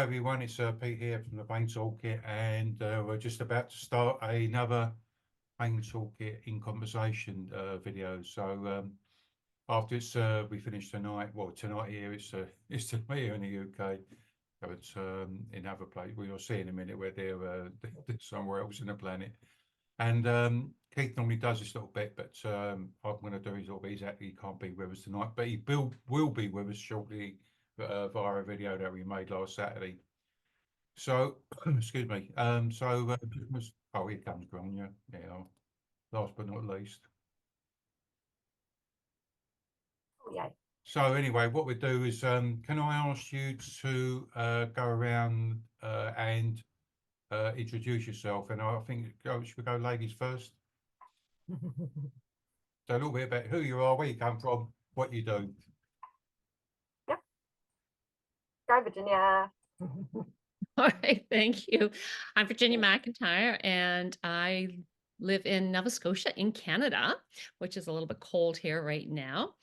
Hi everyone, it's Pete here from the Pain Toolkit, and we're just about to start another Pain Toolkit in Conversation video. So after we finish tonight, well tonight here it's tonight here in the UK, but in other places we'll see in a minute where they're somewhere else in the planet. And Keith normally does this little bit, but I'm going to do his little bit. He can't be with us tonight, but he will be with us shortly via a video that we made last Saturday. So, excuse me. Oh, here comes Grainne. Yeah, last but not least. Oh, yeah. So anyway, what we do is, can I ask you to go around and introduce yourself? And I think should we go ladies first? So a little bit about who you are, where you come from, what you do. Yep. Go, Virginia. All right, thank you. I'm Virginia Mcintyre, and I live in Nova Scotia in Canada, which is a little bit cold here right now.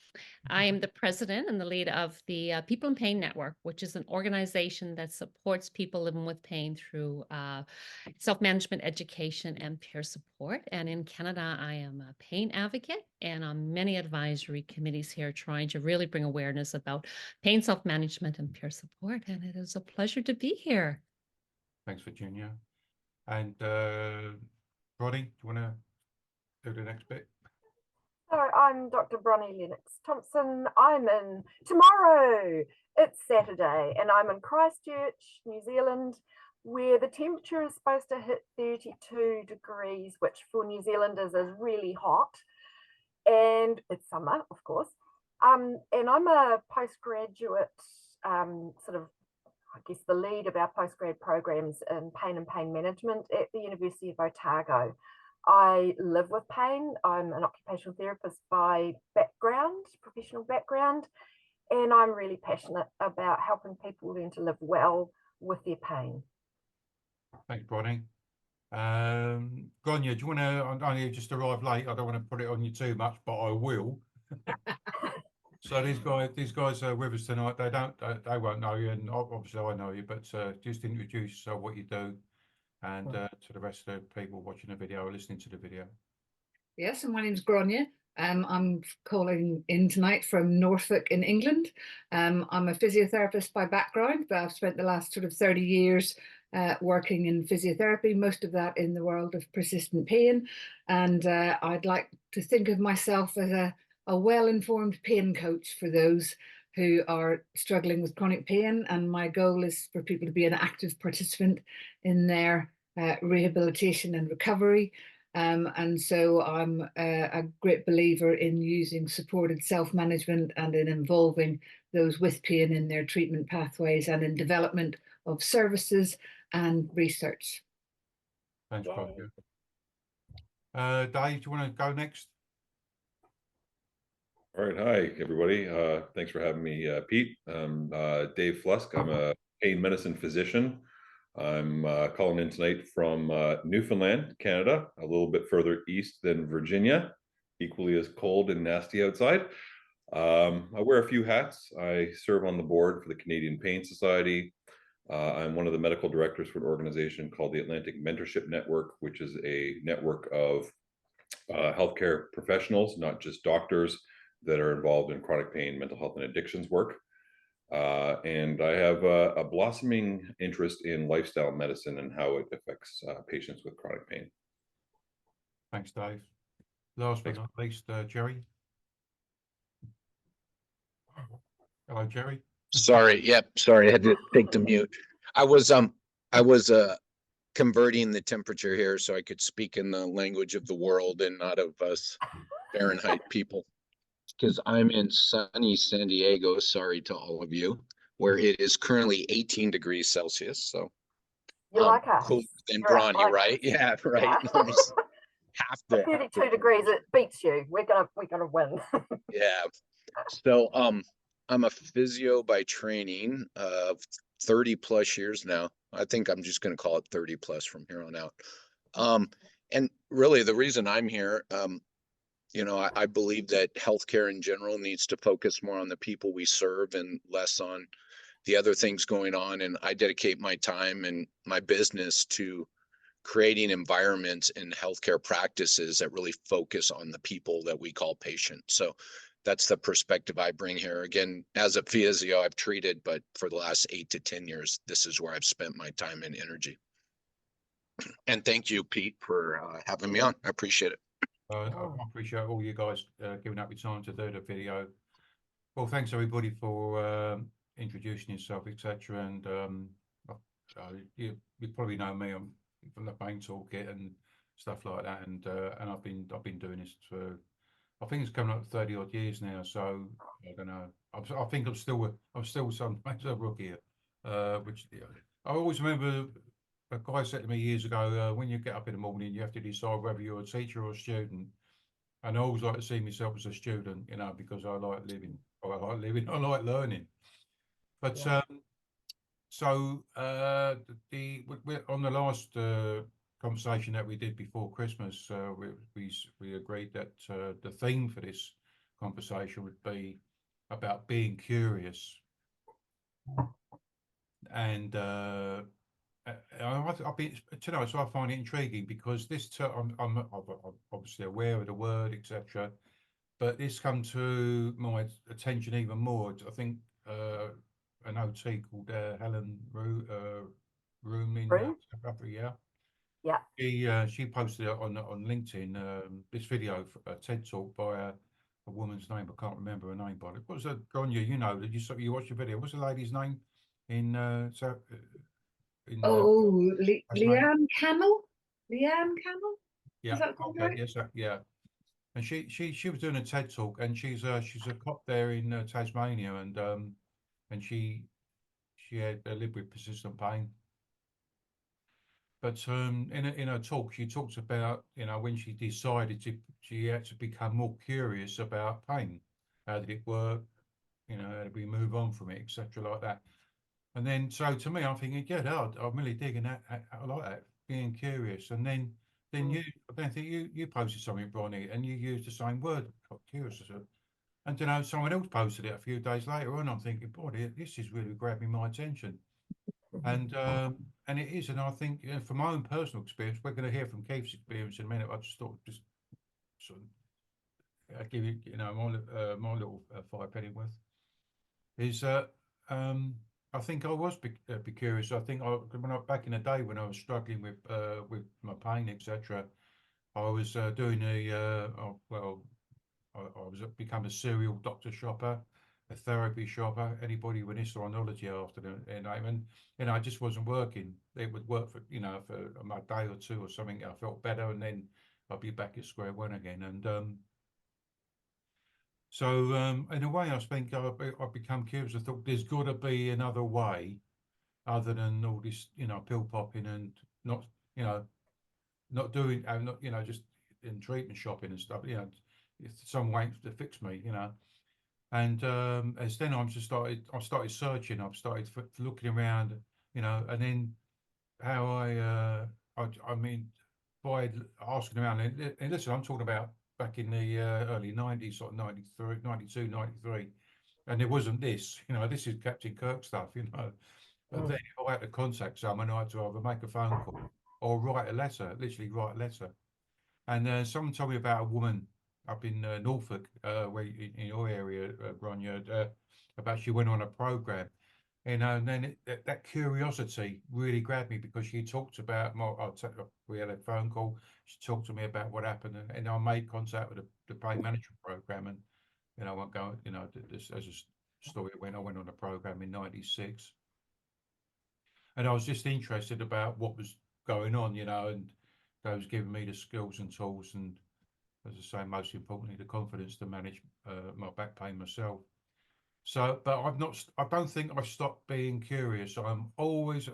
I am the president and the lead of the People in Pain Network, which is an organization that supports people living with pain through self-management education and peer support. And in Canada, I am a pain advocate and on many advisory committees here trying to really bring awareness about pain self-management and peer support. And it is a pleasure to be here. Thanks, Virginia. And Bronnie, do you want to do the next bit? So I'm Dr. Bronnie Thompson. I'm in tomorrow. It's Saturday, and I'm in Christchurch, New Zealand, where the temperature is supposed to hit 32 degrees, which for New Zealanders is really hot. And it's summer, of course. And I'm a postgraduate, sort of, I guess, the lead of our postgrad programs in pain and pain management at the University of Otago. I live with pain. I'm an occupational therapist by background, professional background, and I'm really passionate about helping people learn to live well with their pain. Thanks, Bronnie. Grainne, do you want to? I know just arrived late. I don't want to put it on you too much, but I will. So these guys are with us tonight. They won't know you, and obviously I know you, but just introduce what you do, and to the rest of the people watching the video or listening to the video. Yes, and my name's Grainne. I'm calling in tonight from Norfolk in England. I'm a physiotherapist by background, but I've spent the last sort of 30 years working in physiotherapy, most of that in the world of persistent pain. And I'd like to think of myself as a well-informed pain coach for those who are struggling with chronic pain. And my goal is for people to be an active participant in their rehabilitation and recovery. And so I'm a great believer in using supported self-management and in involving those with pain in their treatment pathways and in development of services and research. Thanks, Grainne. Dave, do you want to go next? All right, hi everybody. Thanks for having me, Pete. I'm Dave Flusk. I'm a pain medicine physician. I'm calling in tonight from Newfoundland, Canada, a little bit further east than Virginia, equally as cold and nasty outside. I wear a few hats. I serve on the board for the Canadian Pain Society. I'm one of the medical directors for an organization called the Atlantic Mentorship Network, which is a network of healthcare professionals, not just doctors, that are involved in chronic pain, mental health, and addictions work. And I have a blossoming interest in lifestyle medicine and how it affects patients with chronic pain. Thanks, Dave. Last but not least, Jerry. Hello, Jerry. Sorry. Yep. Sorry. I had to take the mute. I was converting the temperature here so I could speak in the language of the world and not of us Fahrenheit people. Because I'm in sunny San Diego, sorry to all of you, where it is currently 18 degrees Celsius. So you like us. Cooler than Bronnie, right? Yeah, right. Yeah. Half the 32 degrees, it beats you. We're gonna win. Yeah. So I'm a physio by training of 30 plus years now. I think I'm just gonna call it 30 plus from here on out. And really the reason I'm here, you know, I believe that healthcare in general needs to focus more on the people we serve and less on the other things going on. And I dedicate my time and my business to creating environments in healthcare practices that really focus on the people that we call patients. So that's the perspective I bring here. Again, as a physio, I've treated, but for the last 8 to 10 years, this is where I've spent my time and energy. And thank you, Pete, for having me on. I appreciate it. I appreciate all you guys giving up your time to do the video. Well, thanks everybody for introducing yourself, etc. And you probably know me. I'm from the Pain Toolkit and stuff like that. And I've been doing this for, I think it's coming up 30 odd years now. So I don't know. I think I'm still sometimes a rookie. Which I always remember a guy said to me years ago, when you get up in the morning, you have to decide whether you're a teacher or a student. And I always like to see myself as a student, because I like living. I like learning. But so we're on the last conversation that we did before Christmas, we agreed that the theme for this conversation would be about being curious. And I've been, so I find it intriguing because this term, I'm obviously aware of the word, etc. But this come to my attention even more. I think an OT called Helen Room in South Africa. Yeah. She posted it on LinkedIn. This video, a TED talk by a woman's name. I can't remember her name, but it was Grainne. Did you watch the video? What's the lady's name in Leanne Camel. Leanne Camel. Yeah. Is that called Okay. right? Yes. Yeah. And she was doing a TED talk, and she's a cop there in Tasmania, and she had lived with persistent pain. But in her talk, she talks about when she decided she had to become more curious about pain. How did it work? How did we move on from it, etc. like that. And then so to me, I'm thinking, yeah, I'm really digging that. I like that, being curious. And then I don't think you posted something, Bronnie, and you used the same word, curious. And someone else posted it a few days later on. I'm thinking, boy, this is really grabbing my attention. And it is, and I think from my own personal experience, we're going to hear from Keith's experience in a minute. I just thought, sort of give you, my little 5 penny worth. Is I think I was be curious. I think back in the day when I was struggling with my pain, etc. I was doing I was become a serial doctor shopper, a therapy shopper. Anybody with historyology after and it just wasn't working. It would work for for a day or two or something. I felt better, and then I'd be back at square one again. And so in a way, I think I've become curious. I thought there's got to be another way other than all this, pill popping and not, not doing, not, just in treatment shopping and stuff. It's some way to fix me, And as then I started searching. I've started looking around, and then how I mean, by asking around. And listen, I'm talking about back in the early 90s, sort of 93, 92, 93. And there wasn't this, this is Captain Kirk stuff, But then if I had to contact someone, I had to either make a phone call or write a letter, literally write a letter. And someone told me about a woman up in Norfolk, where in your area, Grainne, about she went on a program. And then that curiosity really grabbed me because she talked about we had a phone call. She talked to me about what happened, and I made contact with the pain management program. And I won't go, this as a story when I went on a program in '96. And I was just interested about what was going on, and they was giving me the skills and tools, and as I say, most importantly, the confidence to manage my back pain myself. So, but I don't think I've stopped being curious. I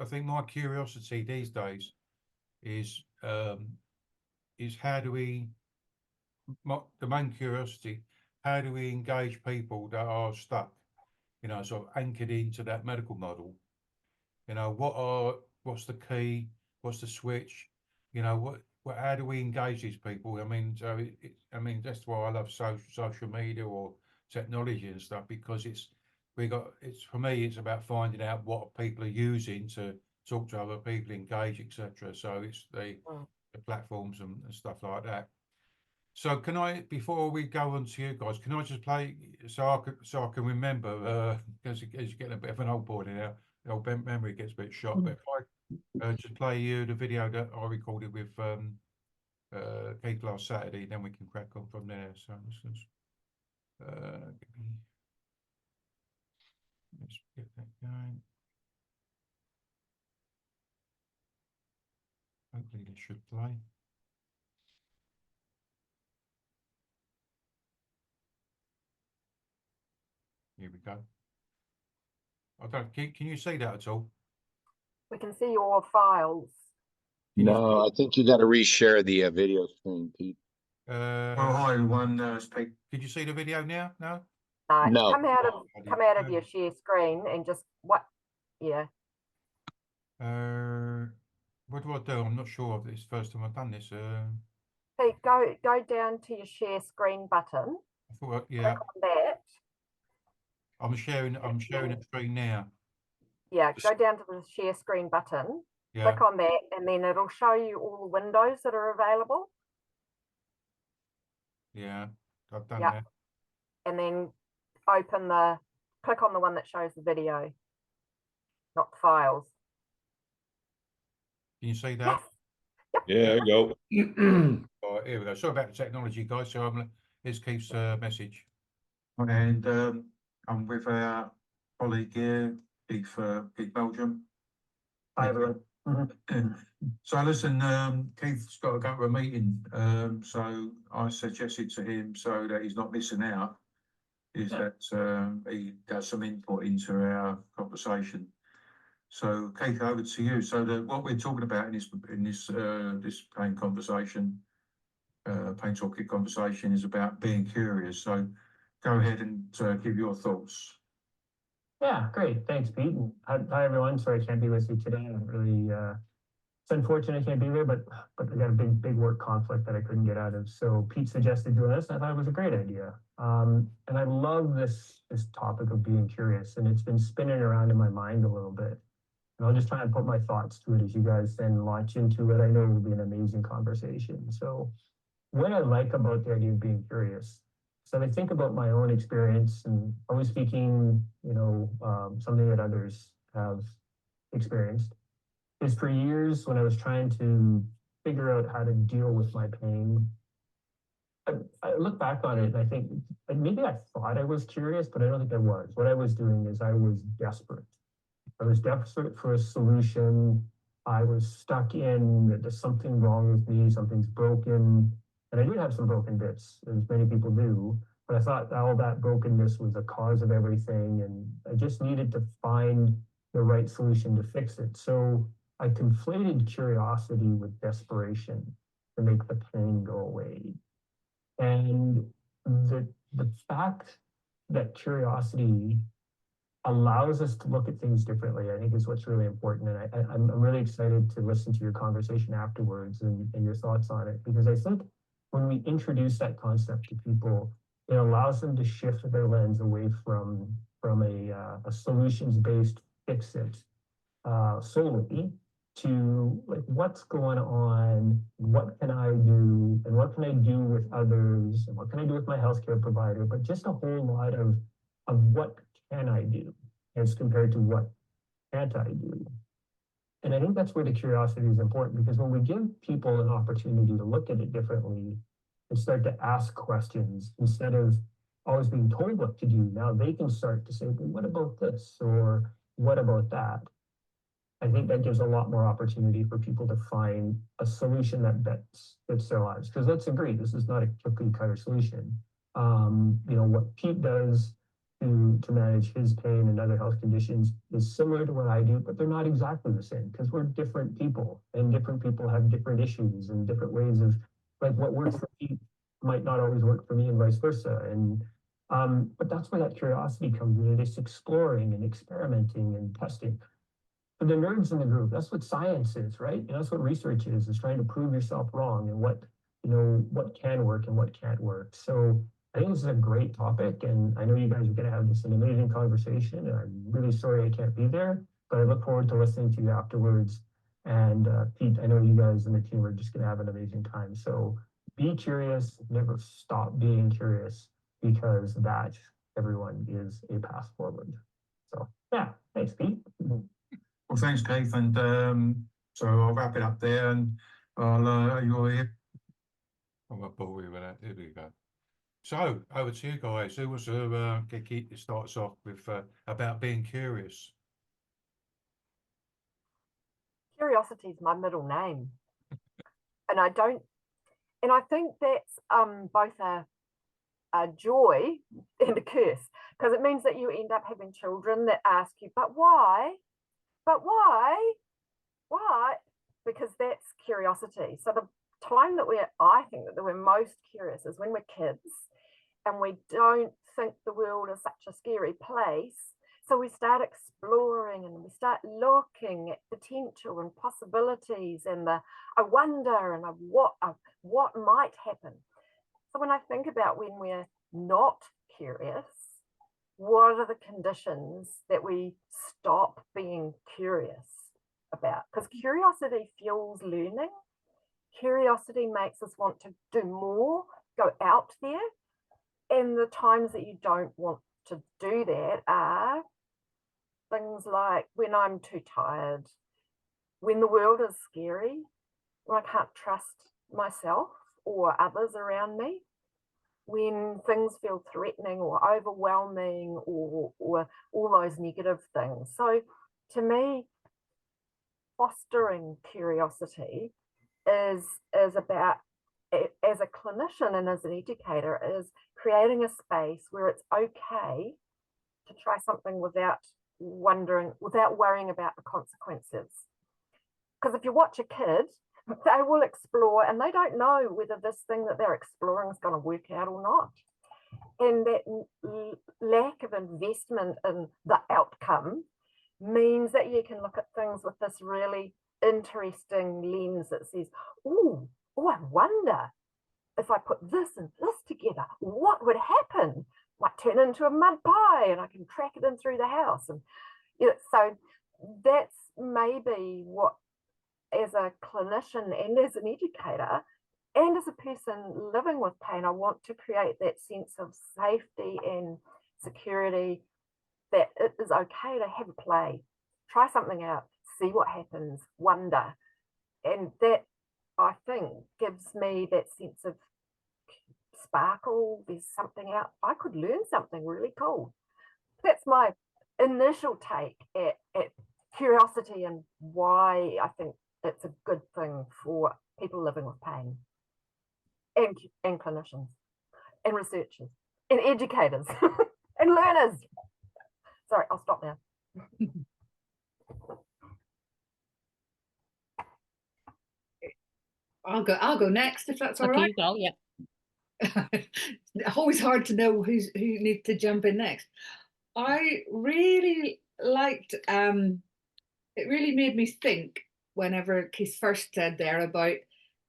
think my curiosity these days is how do we, the main curiosity, how do we engage people that are stuck, sort of anchored into that medical model? What's the key? What's the switch? How do we engage these people? I mean, that's why I love social media or technology and stuff, because it's for me, it's about finding out what people are using to talk to other people, engage, etc. So it's the platforms and stuff like that. So can I, before we go on to you guys, can I just play so I can remember, as you're getting a bit of an old boy now, the old memory gets a bit shot. But if I just play you the video that I recorded with Keith last Saturday, then we can crack on from there. So let's get that going. Hopefully this should play. Here we go. I don't. Can you see that at all? We can see your files. No, I think you got to reshare the video screen, Pete. Hi everyone. Could you see the video now? No. No. Come out of your share screen and just yeah. What do I do? I'm not sure. It's the first time I've done this. Hey, go down to your share screen button. I thought, yeah. Click on that. I'm sharing a screen now. Yeah, go down to the share screen button. Yeah. Click on that, and then it'll show you all the windows that are available. Yeah, I've done that. And then click on the one that shows the video, not the files. Can you see that? Yes. Yep. Yeah, there you go. All right, here we go. Sorry about the technology, guys. So here's Keith's message. And I'm with our colleague here, Keith Meldrum. Hi everyone. So listen, Keith's got to go to a meeting, so I suggested to him, so that he's not missing out, is that he does some input into our conversation. So Keith, over to you. So what we're talking about in this Pain conversation, Pain Toolkit conversation, is about being curious. So go ahead and give your thoughts. Yeah, great. Thanks, Pete. And hi, everyone. Sorry I can't be with you today. I'm really, it's unfortunate I can't be there, but I got a big work conflict that I couldn't get out of. So Pete suggested doing this, and I thought it was a great idea. And I love this topic of being curious, and it's been spinning around in my mind a little bit. And I'll just try and put my thoughts to it as you guys then launch into it. I know it will be an amazing conversation. So what I like about the idea of being curious, so I think about my own experience, and always speaking, something that others have experienced, is for years when I was trying to figure out how to deal with my pain, I look back on it and I think maybe I thought I was curious, but I don't think I was. What I was doing is I was desperate. I was desperate for a solution. I was stuck in that there's something wrong with me, something's broken. And I did have some broken bits, as many people do, but I thought all that brokenness was the cause of everything, and I just needed to find the right solution to fix it. So I conflated curiosity with desperation to make the pain go away. And the fact that curiosity allows us to look at things differently, I think, is what's really important. And I'm really excited to listen to your conversation afterwards and your thoughts on it, because I think when we introduce that concept to people, it allows them to shift their lens away from a solutions-based fix-it solely to like, what's going on, what can I do, and what can I do with others, and what can I do with my healthcare provider, but just a whole lot of what can I do as compared to what can't I do. And I think that's where the curiosity is important, because when we give people an opportunity to look at it differently and start to ask questions instead of always being told what to do, now they can start to say, well, what about this? Or what about that? I think that gives a lot more opportunity for people to find a solution that fits their lives. Because let's agree, this is not a cookie cutter solution. What Pete does to manage his pain and other health conditions is similar to what I do, but they're not exactly the same, because we're different people, and different people have different issues and different ways of, like, what works for Pete might not always work for me, and vice versa. And but that's where that curiosity comes in. It's exploring and experimenting and testing. For the nerds in the group, that's what science is, right? And that's what research is trying to prove yourself wrong and what can work and what can't work. So I think this is a great topic, and I know you guys are going to have just an amazing conversation, and I'm really sorry I can't be there, but I look forward to listening to you afterwards. And Pete, I know you guys and the team are just going to have an amazing time. So be curious, never stop being curious, because that, everyone, is a path forward. So yeah, thanks, Pete. Well, thanks, Keith, and so I'll wrap it up there, and you're here. I'm gonna bore you with that. Here we go. So over to you guys. Who was keep starts off with about being curious? Curiosity is my middle name, and I think that's both a joy and a curse, because it means that you end up having children that ask you, but why? But why? Why? Because that's curiosity. So the time that I think that we're most curious is when we're kids and we don't think the world is such a scary place. So we start exploring and we start looking at potential and possibilities and I wonder and what might happen. So when I think about when we're not curious, what are the conditions that we stop being curious about? Because curiosity fuels learning. Curiosity makes us want to do more, go out there. And the times that you don't want to do that are things like when I'm too tired, when the world is scary, when I can't trust myself or others around me, when things feel threatening or overwhelming or all those negative things. So to me, fostering curiosity is about, as a clinician and as an educator, is creating a space where it's okay to try something without worrying about the consequences. Because if you watch a kid, they will explore and they don't know whether this thing that they're exploring is going to work out or not. And that lack of investment in the outcome means that you can look at things with this really interesting lens that says, oh, I wonder if I put this and this together, what would happen? Might turn into a mud pie and I can track it in through the house. And so that's maybe what, as a clinician and as an educator and as a person living with pain, I want to create that sense of safety and security, that it is okay to have a play, try something out, see what happens, wonder. And that, I think, gives me that sense of sparkle. There's something out, I could learn something really cool. That's my initial take at curiosity and why I think it's a good thing for people living with pain and clinicians and researchers and educators and learners. Sorry, I'll stop now. I'll go next if that's all Okay, right. you go, yeah. Always hard to know who needs to jump in next. I really liked, it really made me think whenever Keith first said there about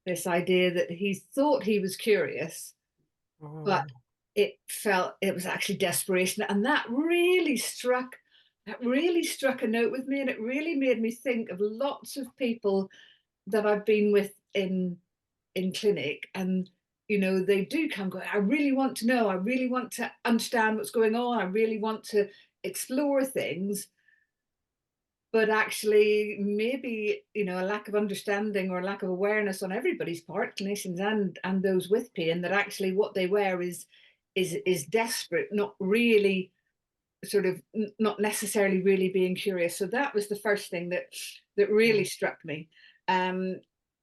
this idea that he thought he was curious, but it was actually desperation. And that really struck a note with me. And it really made me think of lots of people that I've been with in clinic, and they do come going, I really want to know, I really want to understand what's going on, I really want to explore things, but actually maybe a lack of understanding or lack of awareness on everybody's part, clinicians and those with pain, that actually what they wear is desperate, not really sort of, not necessarily really being curious. So that was the first thing that really struck me.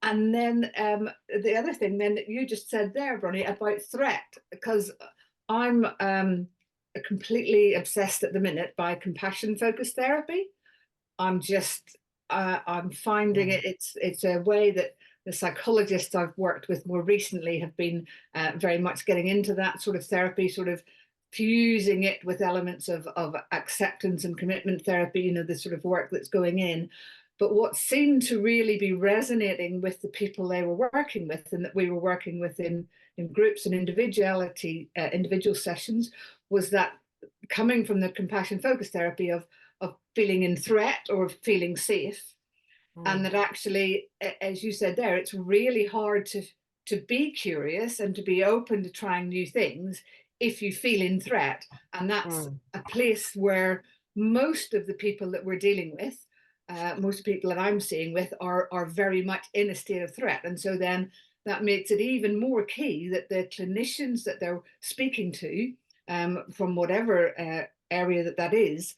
And then the other thing then that you just said there, Bronnie, about threat, because I'm completely obsessed at the minute by compassion focused therapy. I'm finding it's a way that the psychologists I've worked with more recently have been very much getting into that sort of therapy, sort of fusing it with elements of acceptance and commitment therapy, the sort of work that's going in. But what seemed to really be resonating with the people they were working with, and that we were working with in groups and individual sessions, was that coming from the compassion focused therapy of feeling in threat or feeling safe. And that actually, as you said there, it's really hard to be curious and to be open to trying new things if you feel in threat. And that's a place where most of the people that we're dealing with, most people that I'm seeing with, are very much in a state of threat. And so then that makes it even more key that the clinicians that they're speaking to, from whatever area that is,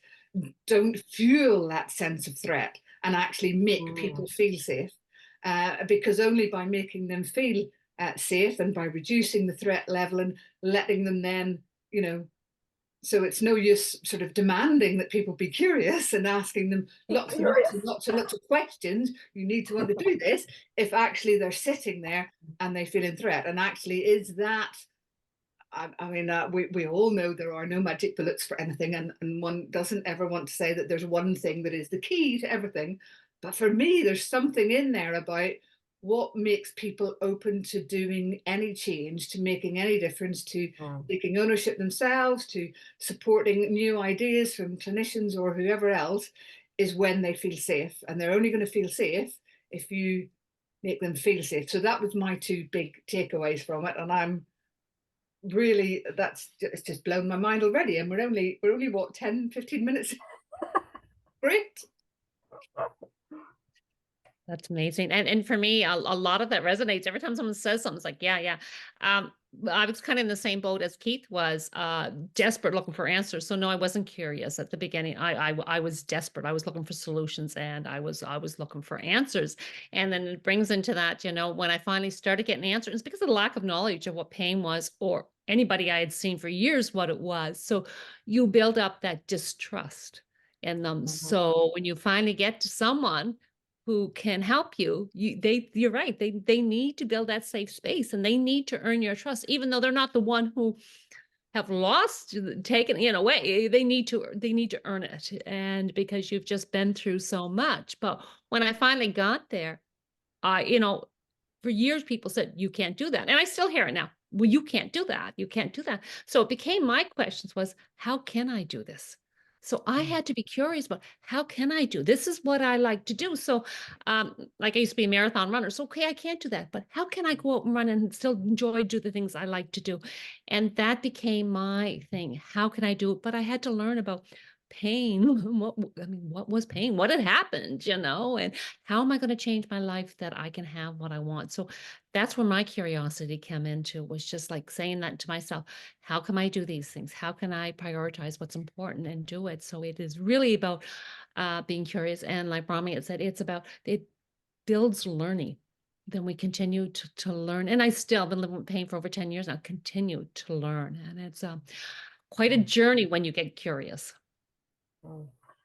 don't fuel that sense of threat and actually make people feel safe, because only by making them feel safe and by reducing the threat level and letting them then, you know, so it's no use sort of demanding that people be curious and asking them lots of questions. You need to want to do this, if actually they're sitting there and they feel in threat. And actually, is that, I mean, we all know there are no magic bullets for anything, and one doesn't ever want to say that there's one thing that is the key to everything. But for me, there's something in there about what makes people open to doing any change, to making any difference, to taking ownership themselves, to supporting new ideas from clinicians or whoever else, is when they feel safe. And they're only going to feel safe if you make them feel safe. So that was my two big takeaways from it. And I'm really, it's just blown my mind already, and we're only what, 10-15 minutes. Great. That's amazing. And for me, a lot of that resonates. Every time someone says something, it's like, yeah. I was kind of in the same boat as Keith was, desperate, looking for answers. So no, I wasn't curious at the beginning. I was desperate. I was looking for solutions, and I was looking for answers. And then it brings into that, you know, when I finally started getting answers, it's because of the lack of knowledge of what pain was, or anybody I had seen for years what it was. So you build up that distrust in them. So when you finally get to someone who can help you, you're right. They need to build that safe space, and they need to earn your trust, even though they're not the one who have taken it away. They need to earn it. And because you've just been through so much. But when I finally got there, for years people said, you can't do that. And I still hear it now. Well, you can't do that. You can't do that. So it became, my questions was, how can I do this? So I had to be curious about, how can I do this? Is what I like to do. So like I used to be a marathon runner. So, okay, I can't do that, but how can I go out and run and still do the things I like to do? And that became my thing. How can I do it? But I had to learn about pain. What was pain? What had happened, and how am I going to change my life that I can have what I want? So that's where my curiosity came into, was just like saying that to myself. How can I do these things? How can I prioritize what's important and do it? So it is really about being curious. And like Bronnie had said, it builds learning. Then we continue to learn. And I still have been living with pain for over 10 years now, continue to learn. And it's quite a journey when you get curious.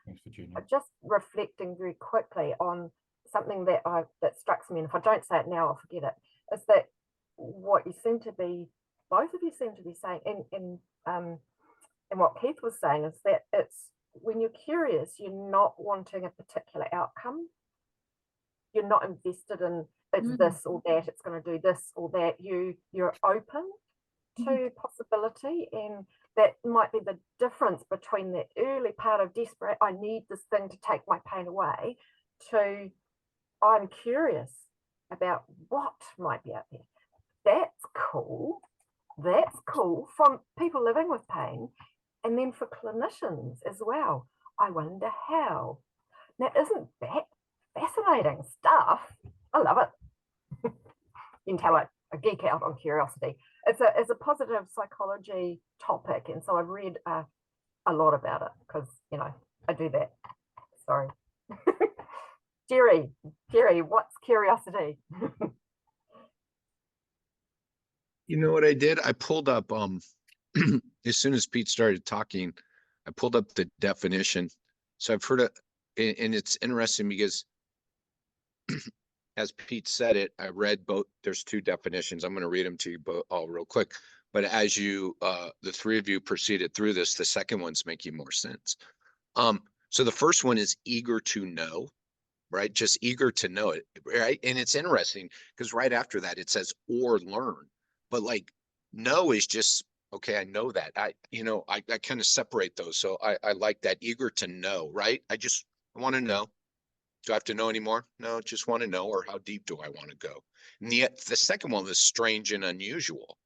Thanks, Virginia. Just reflecting very quickly on something that strikes me, and if I don't say it now, I'll forget it, is that what you seem to be, both of you seem to be saying, and what Keith was saying, is that it's when you're curious, you're not wanting a particular outcome. You're not invested in it's this or that, it's going to do this or that. You're open to possibility, and that might be the difference between the early part of desperate, I need this thing to take my pain away, to I'm curious about what might be out there. That's cool. That's cool from people living with pain, and then for clinicians as well. I wonder how. Now, isn't that fascinating stuff? I love it. You can tell I geek out on curiosity. It's a positive psychology topic, and so I've read a lot about it because I do that. Sorry. Jerry, what's curiosity? You know what I did? I pulled up as soon as Pete started talking, I pulled up the definition. So I've heard it, and it's interesting because as Pete said it, I read both. There's two definitions. I'm going to read them to you both all real quick. But as you, the three of you proceeded through this, the second one's making more sense. So the first one is eager to know. right? Just eager to know it, right? And it's interesting because right after that it says or learn, but like know is just okay. I know that. I kind of separate those. So I like that, eager to know, right? I want to know. Do I have to know anymore? No, just want to know. Or how deep do I want to go? And the second one was strange and unusual.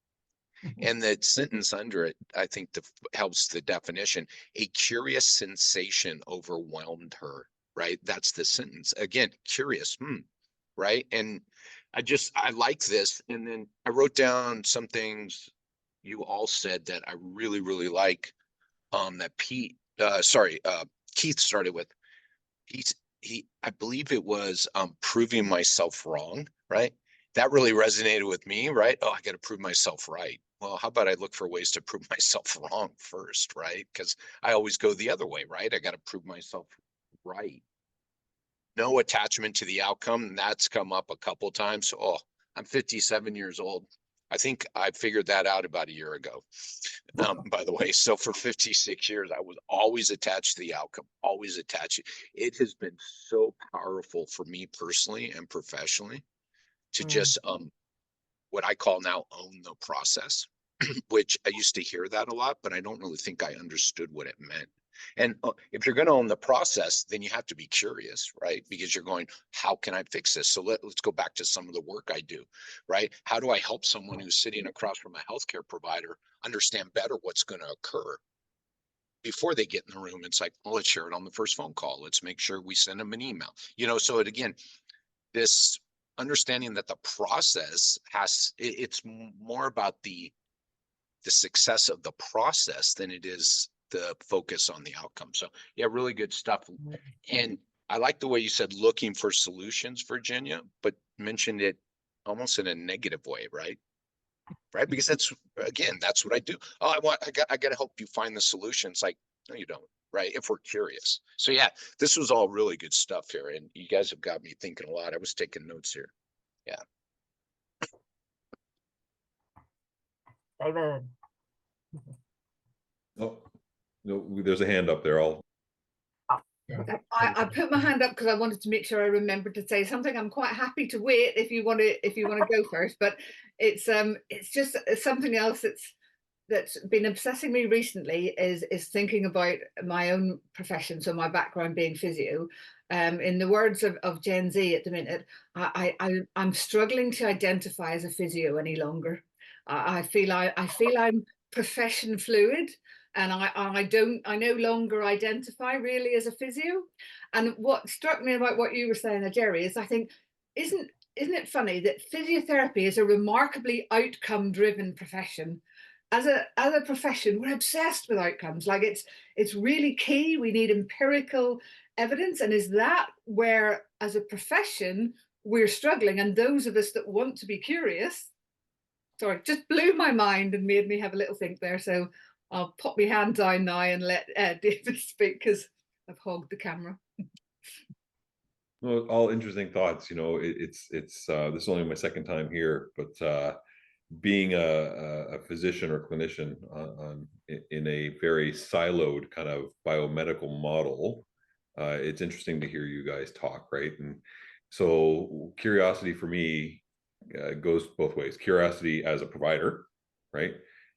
And the sentence under it, I think, helps the definition. A curious sensation overwhelmed her, right? That's the sentence. Again, curious, right? And I like this. And then I wrote down some things you all said that I really, really like, that Keith started with. I believe it was proving myself wrong, right? That really resonated with me, right? Oh, I got to prove myself right. Well, how about I look for ways to prove myself wrong first, right? Because I always go the other way, right? I got to prove myself right. No attachment to the outcome. That's come up a couple times. Oh, I'm 57 years old. I think I figured that out about a year ago, by the way. So for 56 years, I was always attached to the outcome, always attached. It has been so powerful for me personally and professionally to just what I call now own the process, which I used to hear that a lot, but I don't really think I understood what it meant. And if you're going to own the process, then you have to be curious, right? Because you're going, how can I fix this? So let's go back to some of the work I do, right? How do I help someone who's sitting across from a healthcare provider understand better what's going to occur before they get in the room? It's like, well, let's share it on the first phone call. Let's make sure we send them an email, so again, this understanding that the process it's more about the success of the process than it is the focus on the outcome. So yeah, really good stuff. And I like the way you said looking for solutions, Virginia, but mentioned it almost in a negative way, right? Because that's what I do. Oh, I got to help you find the solutions. Like, no, you don't, right? If we're curious. So yeah, this was all really good stuff here. And you guys have got me thinking a lot. I was taking notes here. Yeah. David. Oh, no, there's a hand up there. I put my hand up because I wanted to make sure I remembered to say something. I'm quite happy to wait if you want to go first, but it's just something else that's been obsessing me recently is thinking about my own profession. So my background being physio. In the words of Gen Z at the minute, I'm struggling to identify as a physio any longer. I feel I'm profession fluid. And I no longer identify really as a physio. And what struck me about what you were saying there, Jerry, is I think, isn't it funny that physiotherapy is a remarkably outcome-driven profession? As a profession, we're obsessed with outcomes. Like it's really key. We need empirical evidence. And is that where, as a profession, we're struggling? And those of us that want to be curious, sorry, just blew my mind and made me have a little think there. So I'll pop my hand down now and let David speak because I've hogged the camera. Well, all interesting thoughts. It's this is only my second time here, but being a physician or clinician in a very siloed kind of biomedical model, it's interesting to hear you guys talk, right? And so curiosity for me goes both ways. Curiosity as a provider, right?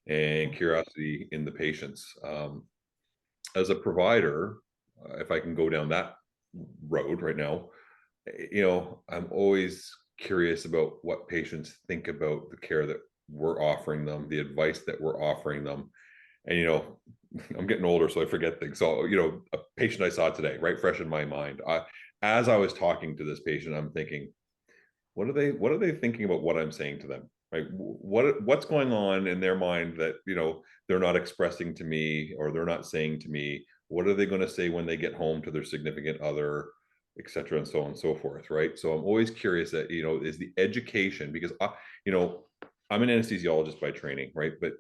And curiosity in the patients. As a provider, if I can go down that road right now, I'm always curious about what patients think about the care that we're offering them, the advice that we're offering them. And, I'm getting older, so I forget things. So, a patient I saw today, right, fresh in my mind. As I was talking to this patient, I'm thinking, what are they thinking about what I'm saying to them? Right? What's going on in their mind that, they're not expressing to me or they're not saying to me? What are they going to say when they get home to their significant other, et cetera, and so on and so forth, right? So I'm always curious that, is the education, because, I'm an anesthesiologist by training, right? But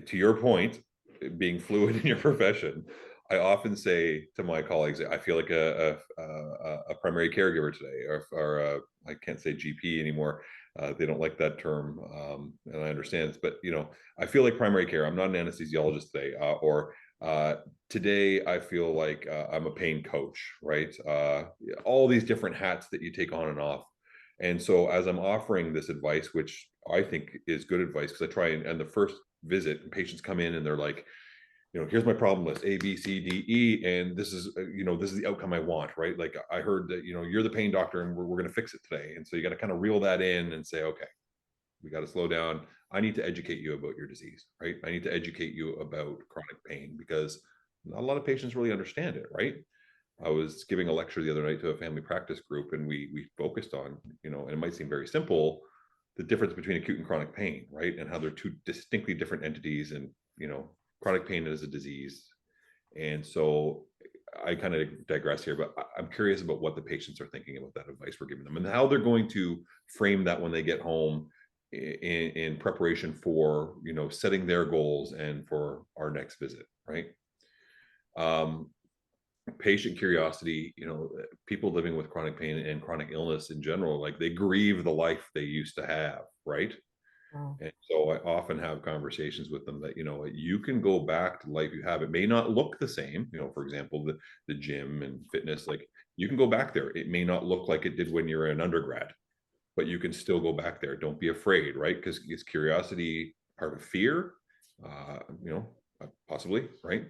to your point, being fluid in your profession, I often say to my colleagues, I feel like a primary caregiver today, or I can't say GP anymore. They don't like that term, and I understand. But I feel like primary care. I'm not an anesthesiologist today, or Today, I feel like I'm a pain coach, right? All these different hats that you take on and off. And so as I'm offering this advice, which I think is good advice, because I try and the first visit, patients come in and they're like, here's my problem list, A, B, C, D, E, and this is, this is the outcome I want, right? Like I heard that, you're the pain doctor and we're going to fix it today. And so you got to kind of reel that in and say, okay, we got to slow down. I need to educate you about your disease, right? I need to educate you about chronic pain because not a lot of patients really understand it, right? I was giving a lecture the other night to a family practice group, and we focused on, and it might seem very simple, the difference between acute and chronic pain, right? And how they're two distinctly different entities, and chronic pain is a disease. And so I kind of digress here, but I'm curious about what the patients are thinking about that advice we're giving them and how they're going to frame that when they get home in preparation for, setting their goals and for our next visit, right? Patient curiosity, people living with chronic pain and chronic illness in general, like they grieve the life they used to have, right? And so I often have conversations with them that, you can go back to life you have. It may not look the same, for example, the gym and fitness, like you can go back there. It may not look like it did when you were an undergrad, but you can still go back there. Don't be afraid, right? Because is curiosity part of fear? Possibly, right?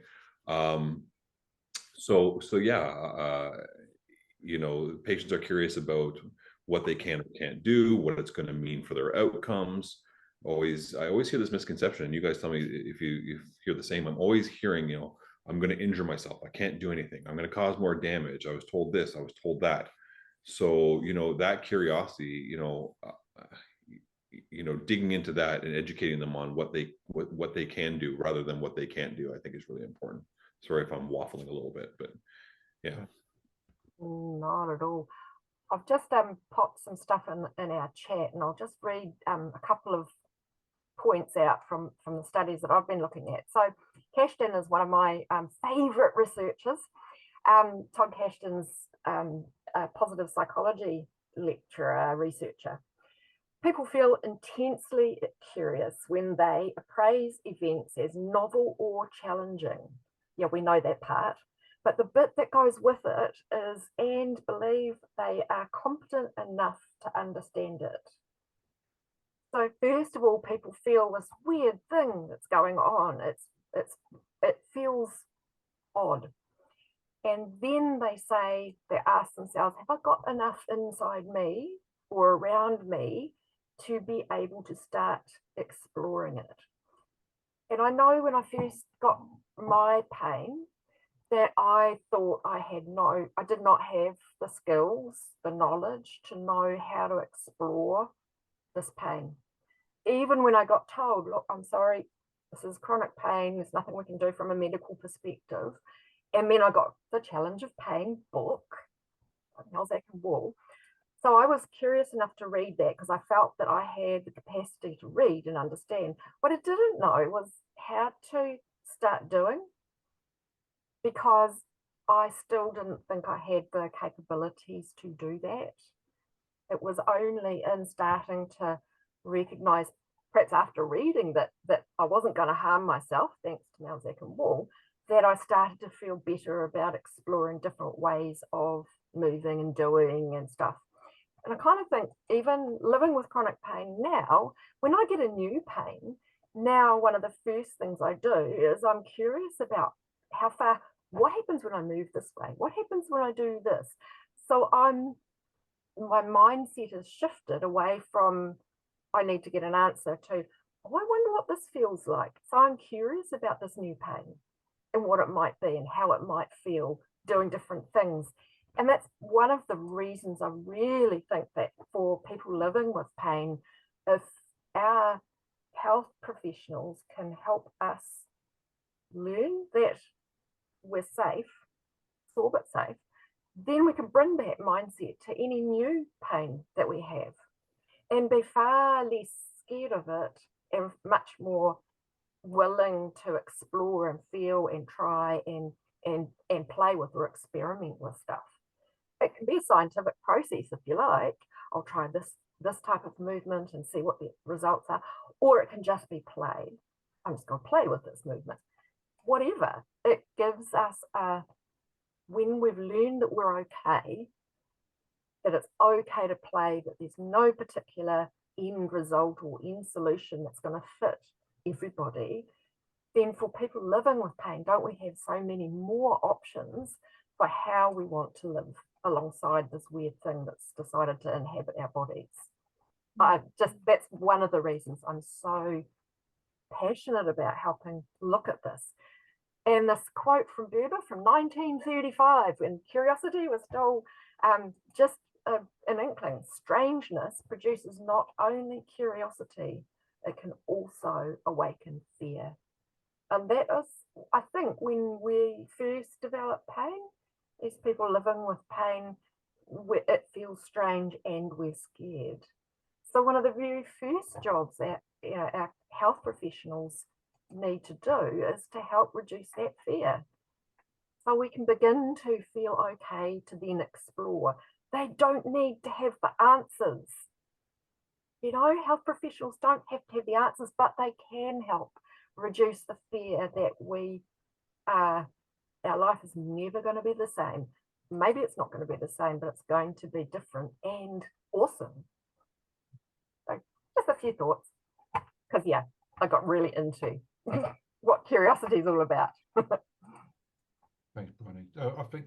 So yeah, patients are curious about what they can or can't do, what it's going to mean for their outcomes. I always hear this misconception, and you guys tell me if you hear the same. I'm always hearing, I'm going to injure myself. I can't do anything. I'm going to cause more damage. I was told this. I was told that. So, that curiosity, digging into that and educating them on what they can do rather than what they can't do, I think is really important. Sorry if I'm waffling a little bit, but yeah. Not at all. I've just popped some stuff in our chat, and I'll just read a couple of points out from the studies that I've been looking at. So Cashton is one of my favorite researchers. Todd Cashton's a positive psychology lecturer, researcher. People feel intensely curious when they appraise events as novel or challenging. Yeah, we know that part. But the bit that goes with it is, and believe they are competent enough to understand it. So first of all, people feel this weird thing that's going on. It feels odd. And then they ask themselves, have I got enough inside me or around me to be able to start exploring it? And I know when I first got my pain that I thought I did not have the skills, the knowledge to know how to explore this pain. Even when I got told, look, I'm sorry, this is chronic pain, there's nothing we can do from a medical perspective. And then I got the Challenge of Pain book, Meldrum Wall. So I was curious enough to read that because I felt that I had the capacity to read and understand. What I didn't know was how to start doing, because I still didn't think I had the capabilities to do that. It was only in starting to recognize, perhaps after reading that I wasn't going to harm myself, thanks to Meldrum Wall, that I started to feel better about exploring different ways of moving and doing and stuff. And I kind of think, even living with chronic pain now, when I get a new pain, now one of the first things I do is I'm curious about what happens when I move this way? What happens when I do this? So my mindset has shifted away from, I need to get an answer, to, oh, I wonder what this feels like. So I'm curious about this new pain and what it might be and how it might feel doing different things. And that's one of the reasons I really think that for people living with pain, if our health professionals can help us learn that we're safe, all but safe, then we can bring that mindset to any new pain that we have and be far less scared of it and much more willing to explore and feel and try and play with or experiment with stuff. It can be a scientific process if you like. I'll try this type of movement and see what the results are, or it can just be play. I'm just going to play with this movement. whatever. It gives us when we've learned that we're okay, that it's okay to play, that there's no particular end result or end solution that's going to fit everybody, then for people living with pain, don't we have so many more options for how we want to live alongside this weird thing that's decided to inhabit our bodies? That's one of the reasons I'm so passionate about helping look at this. And this quote from Buber from 1935, when curiosity was still just an inkling, strangeness produces not only curiosity, it can also awaken fear. And that is, I think, when we first develop pain, as people living with pain, it feels strange and we're scared. So one of the very first jobs that our health professionals need to do is to help reduce that fear. So we can begin to feel okay to then explore. They don't need to have the answers. Health professionals don't have to have the answers, but they can help reduce the fear that our life is never going to be the same. Maybe it's not going to be the same, but it's going to be different and awesome. So just a few thoughts, because I got really into what curiosity is all about. Thanks, Bronnie. I think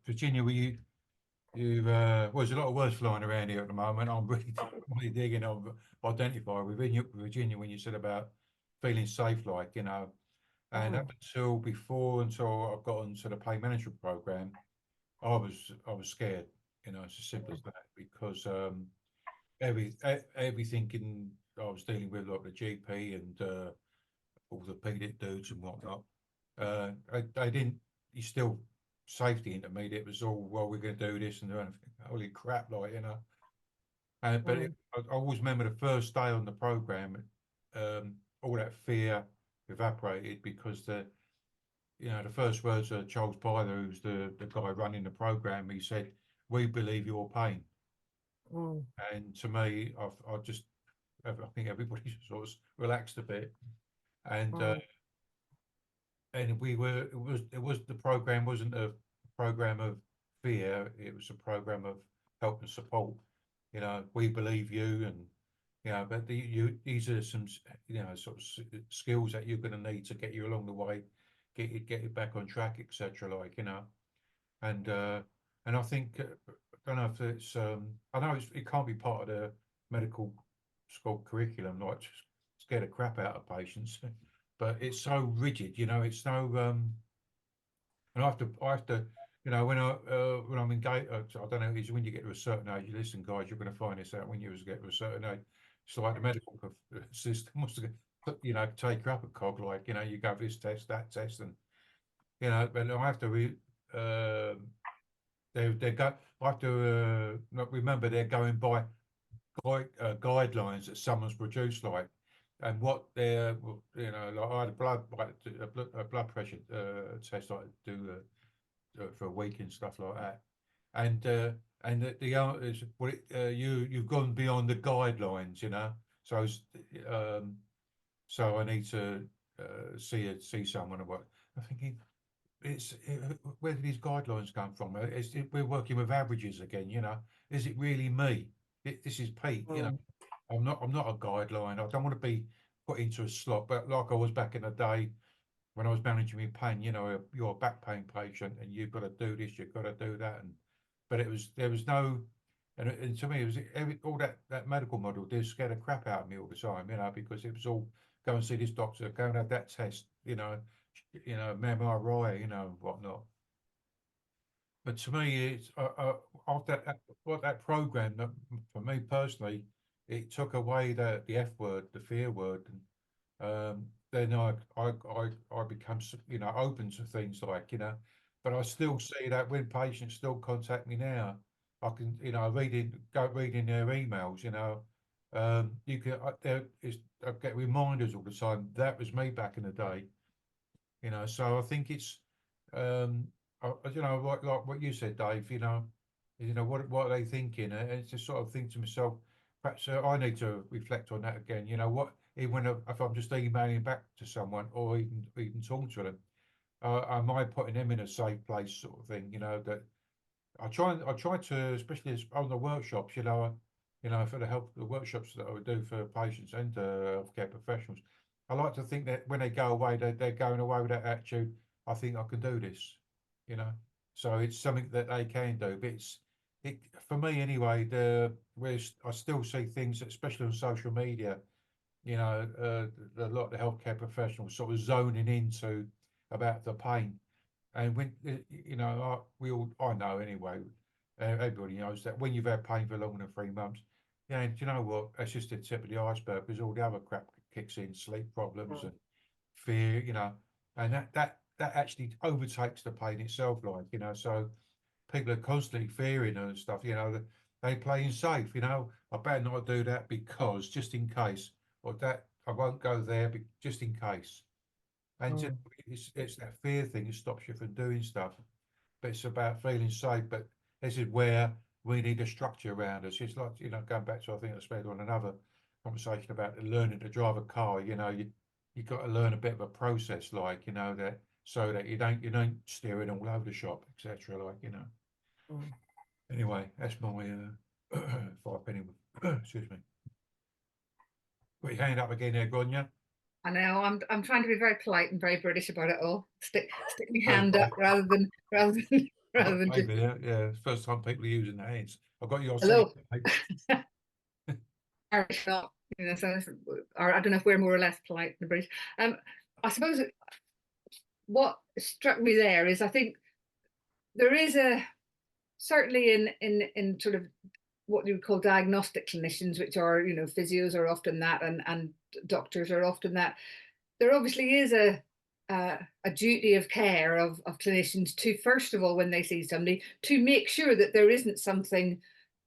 Virginia, you well, there's a lot of words flying around here at the moment. I'm really digging on identify with Virginia when you said about feeling safe, and up until I got onto the pain management program, I was scared. It's as simple as that, because everything I was dealing with, like the GP and orthopedic dudes and whatnot, they didn't instill safety into me. It was all, well, we're going to do this and do anything. Holy crap, but I always remember the first day on the program, all that fear evaporated, because the first words of Charles Byler, who's the guy running the program, he said, "We believe your pain." And to me, I think everybody sort of relaxed a bit, and the program wasn't a program of fear; it was a program of help and support. We believe you, and but these are some sort of skills that you're going to need to get you along the way, get you back on track, etc. And I think I don't know if it's I know it can't be part of the medical school curriculum, like just scare the crap out of patients, but it's so rigid. It's so and I have to when I'm engaged, I don't know, it's when you get to a certain age. Listen, guys, you're going to find this out when you get to a certain age. It's like the medical system wants to take you up a cog, you go this test, that test, and but I have to I have to remember they're going by guidelines that someone's produced, and what they're I had a blood pressure test I do for a week and stuff like that, and the answer is, you've gone beyond the guidelines, so so I need to see someone. Or what I'm thinking, where do these guidelines come from? We're working with averages again, Is it really me? This is Pete, I'm not a guideline. I don't want to be put into a slot, but like I was back in the day when I was managing my pain, you're a back pain patient and you've got to do this, you've got to do that, but there was no, and to me it was all that medical model did scare the crap out of me all the time, because it was all, go and see this doctor, go and have that test, MRI, whatnot. But to me, it's after that program, for me personally, it took away the F word, the fear word, and then I become open to things but I still see that when patients still contact me now, I can reading their emails, you can I get reminders all the time. That was me back in the day, so I think it's like what you said, Dave, what are they thinking? And it's just sort of think to myself, perhaps I need to reflect on that again. Even if I'm just emailing back to someone or even talking to them, am I putting them in a safe place, sort of thing? You know, that I try to, especially on the workshops, you know, for the workshops that I would do for patients and healthcare professionals, I like to think that when they go away, they're going away with that attitude. I think I can do this, you know. So it's something that they can do. But it for me anyway. I still see things, especially on social media. You know, a lot of the healthcare professionals sort of zoning into about the pain. And when you know, I know anyway. Everybody knows that when you've had pain for longer than 3 months, yeah, do you know what? That's just the tip of the iceberg, because all the other crap kicks in, sleep problems and fear, you know, and that actually overtakes the pain itself, like, you know. So people are constantly fearing and stuff, you know, they playing safe, you know. I better not do that because just in case, or that I won't go there just in case. And it's that fear thing that stops you from doing stuff. But it's about feeling safe. But this is where we need a structure around us. It's like, you know, going back to, I think I spent on another conversation about learning to drive a car. You know, you got to learn a bit of a process, like, you know, that so that you don't steering all over the shop, etc. Like, you know. Anyway, that's my 5 penny. Excuse me. Put your hand up again there, Grainne. I know I'm trying to be very polite and very British about it all. Stick my hand up rather than just Yeah, it's the first time people are using their hands. I've got your hello. saying. Irish not, you know, so or I don't know if we're more or less polite than British. I suppose what struck me there is I think there is certainly in sort of what you would call diagnostic clinicians, which are, you know, physios are often that, and doctors are often that. There obviously is a duty of care of clinicians to, first of all, when they see somebody, to make sure that there isn't something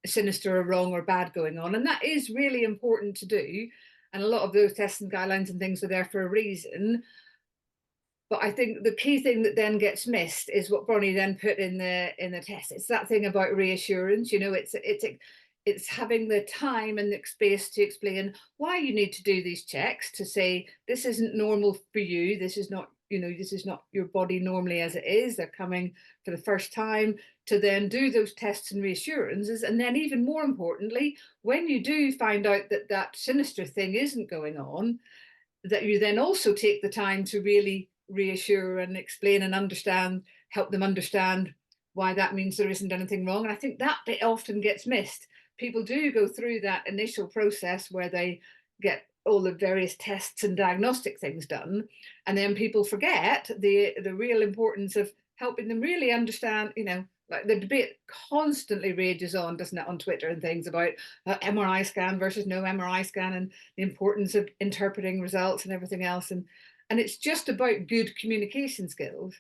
sinister or wrong or bad going on, and that is really important to do. And a lot of those tests and guidelines and things are there for a reason. But I think the key thing that then gets missed is what Bronnie then put in the test. It's that thing about reassurance. You know, it's having the time and the space to explain why you need to do these checks, to say this isn't normal for you. This is not, you know, this is not your body normally as it is. They're coming for the first time, to then do those tests and reassurances. And then even more importantly, when you do find out that that sinister thing isn't going on, that you then also take the time to really reassure and explain and understand, help them understand why that means there isn't anything wrong. And I think that bit often gets missed. People do go through that initial process where they get all the various tests and diagnostic things done, and then people forget the real importance of helping them really understand, you know, like the debate constantly rages on, doesn't it, on Twitter and things about MRI scan versus no MRI scan, and the importance of interpreting results and everything else. And it's just about good communication skills.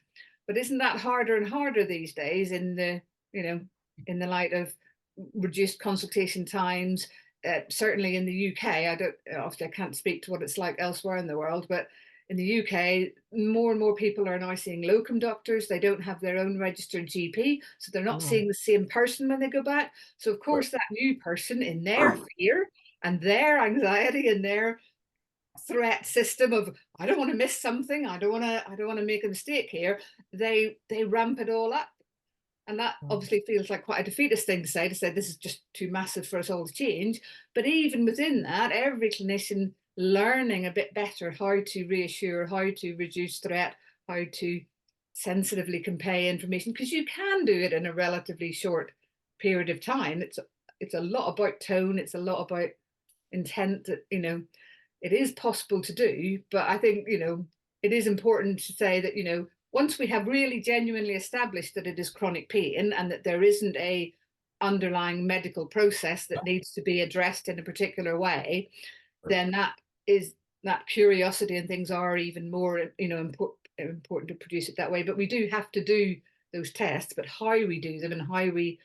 But isn't that harder and harder these days in the, you know, in the light of reduced consultation times? Certainly in the UK, obviously I can't speak to what it's like elsewhere in the world, but in the UK, more and more people are now seeing locum doctors. They don't have their own registered GP, so they're not seeing the same person when they go back. So of course, that new person, in their fear and their anxiety and their threat system of, I don't want to miss something, I don't want to make a mistake here, they ramp it all up. And that obviously feels like quite a defeatist thing to say this is just too massive for us all to change. But even within that, every clinician learning a bit better how to reassure, how to reduce threat, how to sensitively convey information, because you can do it in a relatively short period of time. It's a lot about tone, it's a lot about intent, that, you know, it is possible to do. But I think, you know, it is important to say that, you know, once we have really genuinely established that it is chronic pain and that there isn't a underlying medical process that needs to be addressed in a particular way, then that curiosity and things are even more, you know, important to produce it that way. But we do have to do those tests, but how we do them and how we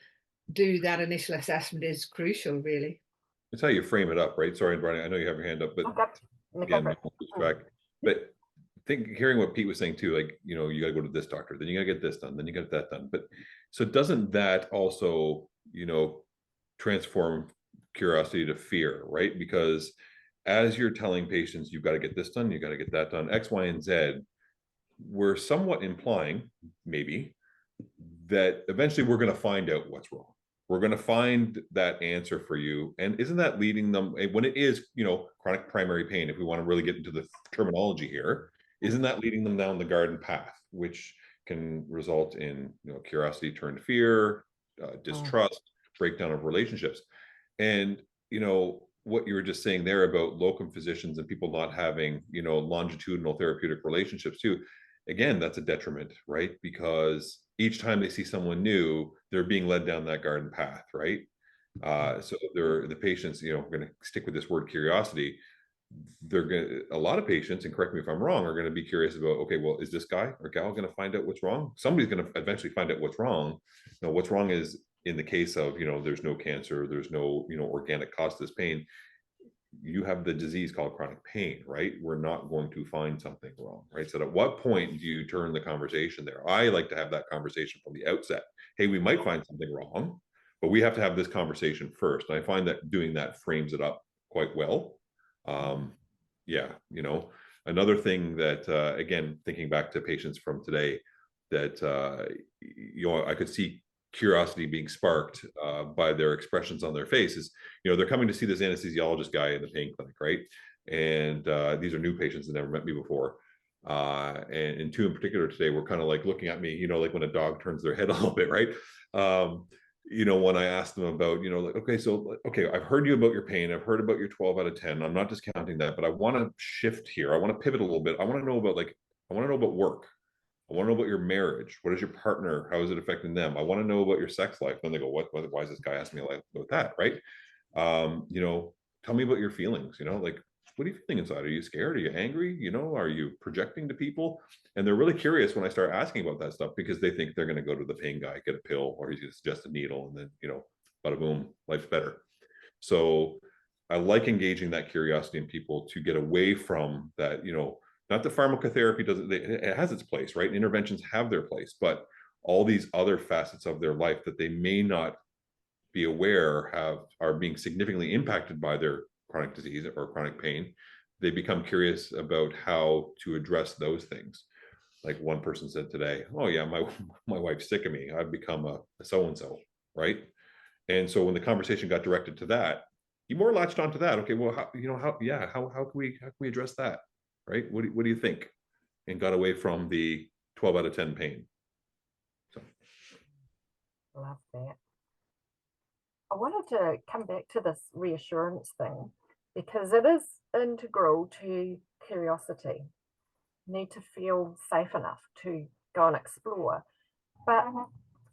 do that initial assessment is crucial, really. It's how you frame it up, right? Sorry, Bronnie, I know you have your hand up, but again, but hearing what Pete was saying too, like, you know, you got to go to this doctor, then you got to get this done, then you got that done. But so doesn't that also, you know, transform curiosity to fear, right? Because as you're telling patients, you've got to get this done, you got to get that done, X, Y, and Z, we're somewhat implying, maybe, that eventually we're going to find out what's wrong. We're going to find that answer for you. And isn't that leading them, when it is, chronic primary pain, if we want to really get into the terminology here, isn't that leading them down the garden path, which can result in, curiosity turned fear, distrust, breakdown of relationships. And, what you were just saying there about locum physicians and people not having, longitudinal therapeutic relationships too, again, that's a detriment, right? Because each time they see someone new, they're being led down that garden path, right? So the patients, we're going to stick with this word curiosity. A lot of patients, and correct me if I'm wrong, are going to be curious about, okay, well, is this guy or gal going to find out what's wrong? Somebody's going to eventually find out what's wrong. What's wrong is, in the case of, there's no cancer, there's no, organic cause to this pain. You have the disease called chronic pain, right? We're not going to find something wrong, right? So at what point do you turn the conversation there? I like to have that conversation from the outset. Hey, we might find something wrong, but we have to have this conversation first. And I find that doing that frames it up quite well. Yeah, another thing that, again, thinking back to patients from today, that, I could see curiosity being sparked by their expressions on their faces. They're coming to see this anesthesiologist guy in the pain clinic, right? And these are new patients that never met me before. And two in particular today were kind of like looking at me, like when a dog turns their head a little bit, right? When I asked them about, okay, I've heard you about your pain. I've heard about your 12 out of 10. I'm not discounting that, but I want to shift here. I want to pivot a little bit. I want to know about work. I want to know about your marriage. What is your partner? How is it affecting them? I want to know about your sex life. And they go, why is this guy asking me about that? Right. Tell me about your feelings, what are you feeling inside? Are you scared? Are you angry? Are you projecting to people? And they're really curious when I start asking about that stuff, because they think they're going to go to the pain guy, get a pill, or he's going to suggest a needle, and then, bada boom, life's better. So I like engaging that curiosity in people to get away from that, not that pharmacotherapy it has its place, right? Interventions have their place, but all these other facets of their life that they may not be aware are being significantly impacted by their chronic disease or chronic pain. They become curious about how to address those things. Like one person said today, oh yeah, my wife's sick of me. I've become a so-and-so, right? And so when the conversation got directed to that, he more latched onto that. Okay, well, how can we address that? Right? What do you think? And got away from the 12 out of 10 pain. So. Love that. I wanted to come back to this reassurance thing, because it is integral to curiosity. You need to feel safe enough to go and explore. But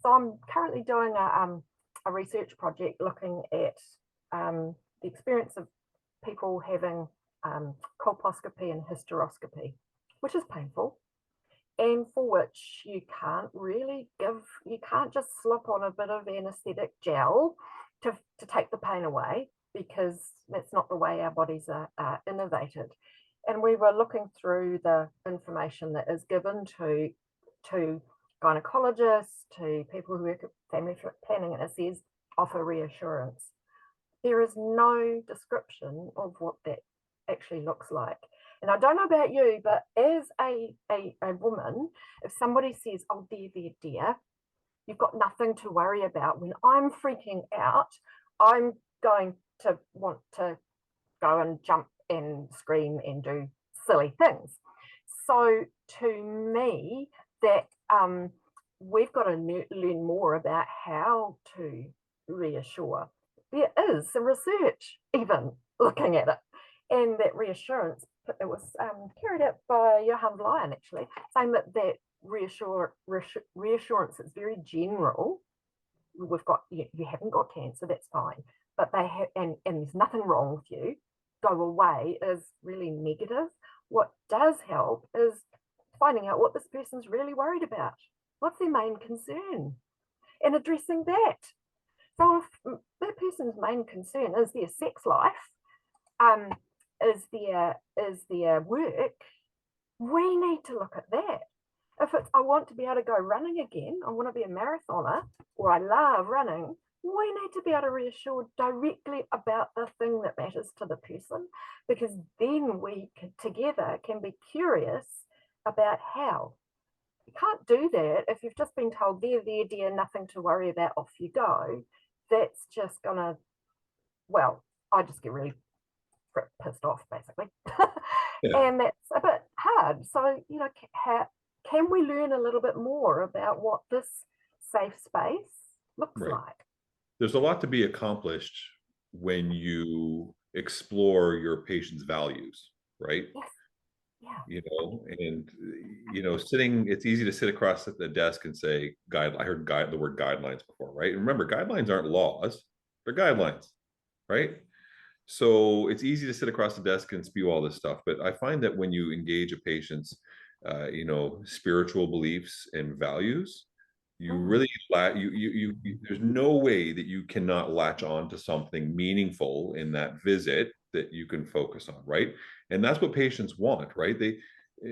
so I'm currently doing a research project looking at the experience of people having colposcopy and hysteroscopy, which is painful, and for which you can't just slip on a bit of anesthetic gel to take the pain away, because that's not the way our bodies are innovated. And we were looking through the information that is given to gynecologists, to people who work at family planning, and it says offer reassurance. There is no description of what that actually looks like. And I don't know about you, but as a woman, if somebody says, oh, dear, you've got nothing to worry about, when I'm freaking out, I'm going to want to go and jump and scream and do silly things. So to me, that we've got to learn more about how to reassure. There is some research even looking at it, and that reassurance, it was carried out by Johan Vlijen, actually, saying that reassurance is very general. We've got, you haven't got cancer, that's fine, but they have, and there's nothing wrong with you, go away, is really negative. What does help is finding out what this person's really worried about. What's their main concern? And addressing that. So if that person's main concern is their sex life, is their work, we need to look at that. If it's, I want to be able to go running again, I want to be a marathoner, or I love running, we need to be able to reassure directly about the thing that matters to the person, because then we together can be curious about how. You can't do that if you've just been told, there, dear, nothing to worry about, off you go. That's just gonna, well, I just get really pissed off, basically. Yeah. And that's a bit hard. So, you know, can we learn a little bit more about what this safe space looks Right. like? There's a lot to be accomplished when you explore your patient's values, right? Yes. Yeah. You know, and you know, it's easy to sit across at the desk and say, I heard the word guidelines before, right? And remember, guidelines aren't laws, they're guidelines, right? So it's easy to sit across the desk and spew all this stuff, but I find that when you engage a patient's, you know, spiritual beliefs and values, you really there's no way that you cannot latch on to something meaningful in that visit that you can focus on, right? And that's what patients want, right?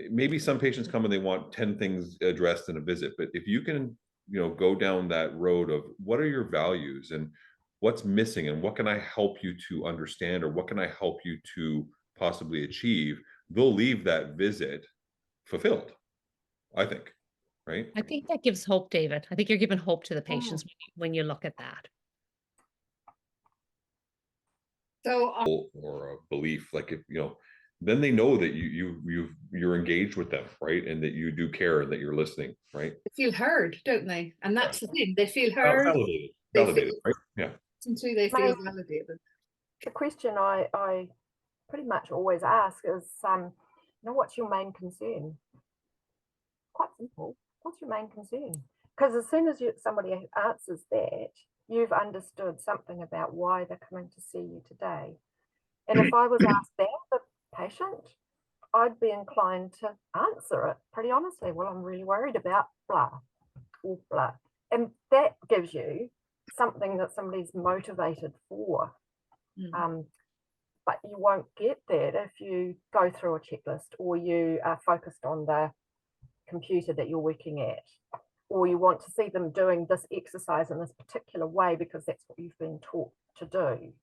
Maybe some patients come and they want 10 things addressed in a visit, but if you can, you know, go down that road of what are your values and what's missing and what can I help you to understand or what can I help you to possibly achieve, they'll leave that visit fulfilled, I think, right? I think that gives hope, David. I think you're giving hope to the patients when you look at that. So or a belief, like, if you know, then they know that you're engaged with them, right? And that you do care and that you're listening, right? they feel heard, don't they? And that's the thing. They feel heard. Validated, right? Yeah. Until they feel validated. The question I pretty much always ask is, you know, what's your main concern? Quite simple. What's your main concern? Because as soon as somebody answers that, you've understood something about why they're coming to see you today. And if I was asked that, the patient, I'd be inclined to answer it pretty honestly. Well, I'm really worried about blah or blah. And that gives you something that somebody's motivated for. But you won't get that if you go through a checklist or you are focused on the computer that you're working at, or you want to see them doing this exercise in this particular way because that's what you've been taught to do,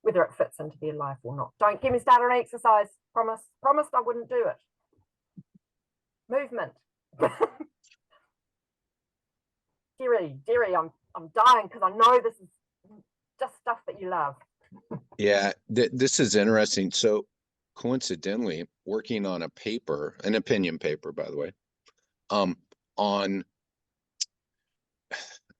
whether it fits into their life or not. Don't get me started on exercise. Promised I wouldn't do it. Movement. Jerry, I'm dying because I know this is just stuff that you love. Yeah, this is interesting. So coincidentally, working on a paper, an opinion paper, by the way, on,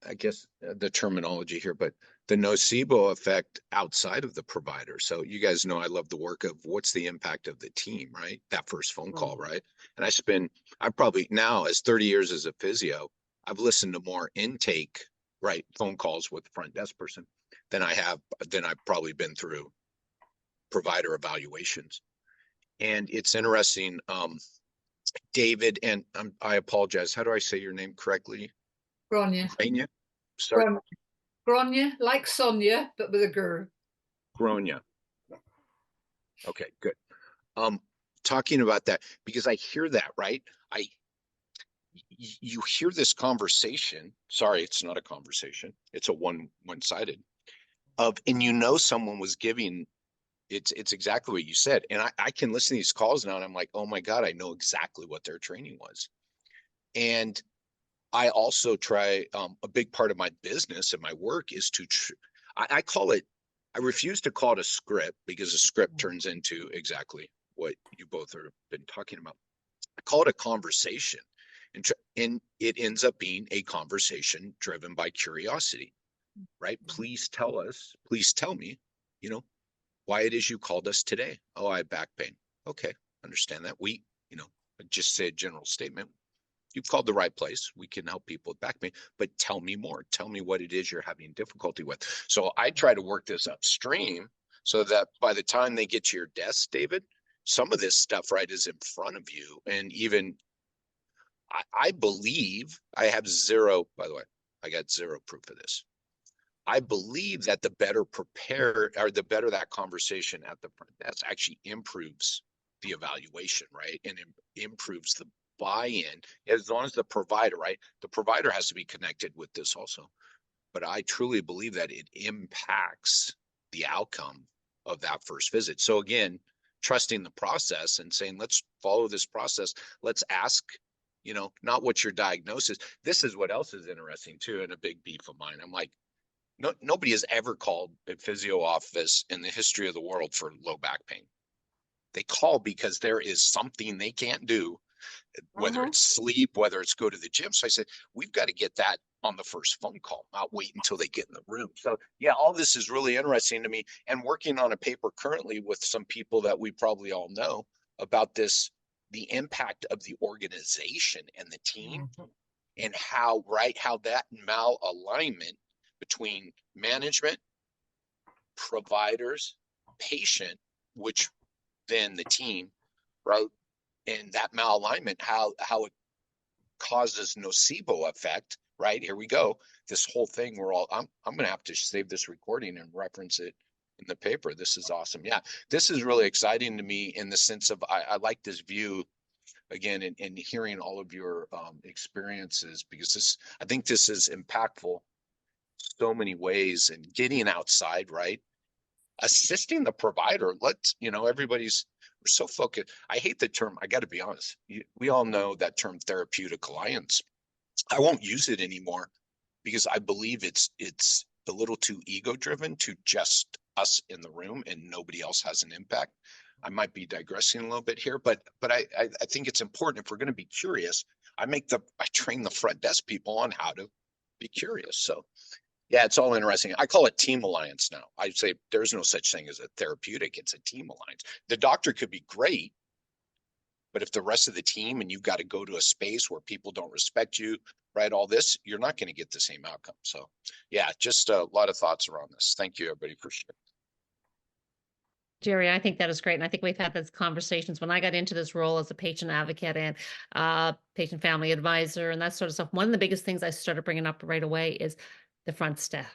I guess the terminology here, but the nocebo effect outside of the provider. So you guys know I love the work of what's the impact of the team, right? That first phone call, right? And I probably now, as 30 years as a physio, I've listened to more intake, right, phone calls with the front desk person than I've probably been through provider evaluations. And it's interesting, David, and I apologize. How do I say your name correctly? Grainne. Grainne? Sorry. Grainne, like Sonia, but with a girl. Grainne. Okay, good. Talking about that, because I hear that, right? You hear this conversation. Sorry, it's not a conversation. It's a one-sided and you know someone was giving. It's exactly what you said. And I can listen to these calls now and I'm like, oh my God, I know exactly what their training was. And I also try, a big part of my business and my work is to, I call it, I refuse to call it a script because a script turns into exactly what you both have been talking about. I call it a conversation, and it ends up being a conversation driven by curiosity, right? Please tell me, you know, why it is you called us today. Oh, I have back pain. Okay, understand that. Just say a general statement. You've called the right place. We can help people with back pain, but tell me more. Tell me what it is you're having difficulty with. So I try to work this upstream so that by the time they get to your desk, David, some of this stuff, right, is in front of you. And even I believe I have zero, by the way, I got zero proof of this. I believe that the better prepared or the better that conversation at the front desk actually improves the evaluation, right? And improves the buy-in, as long as the provider, right? The provider has to be connected with this also. But I truly believe that it impacts the outcome of that first visit. So again, trusting the process and saying, let's follow this process. Let's ask, not what's your diagnosis. This is what else is interesting too, and a big beef of mine. I'm like, nobody has ever called a physio office in the history of the world for low back pain. They call because there is something they can't do, whether it's sleep, whether it's go to the gym. So I said, we've got to get that on the first phone call, not wait until they get in the room. So yeah, all this is really interesting to me, and working on a paper currently with some people that we probably all know about this, the impact of the organization and the team, and how that malalignment between management, providers, patient, which then the team, right? And that malalignment, how it causes nocebo effect, right? Here we go. This whole thing, I'm going to have to save this recording and reference it in the paper. This is awesome. Yeah, this is really exciting to me in the sense of, I like this view again, and hearing all of your experiences, because I think this is impactful so many ways, and getting outside, right? Assisting the provider. We're so focused. I hate the term, I got to be honest. We all know that term, therapeutic alliance. I won't use it anymore because I believe it's a little too ego driven to just us in the room and nobody else has an impact. I might be digressing a little bit here, but I think it's important if we're going to be curious. I train the front desk people on how to be curious. So yeah, it's all interesting. I call it team alliance now. I say there's no such thing as a therapeutic. It's a team alliance. The doctor could be great, but if the rest of the team, and you've got to go to a space where people don't respect you, right, all this, you're not going to get the same outcome. So yeah, just a lot of thoughts around this. Thank you, everybody, for sharing. Jerry, I think that is great. And I think we've had those conversations when I got into this role as a patient advocate and patient family advisor and that sort of stuff. One of the biggest things I started bringing up right away is the front staff.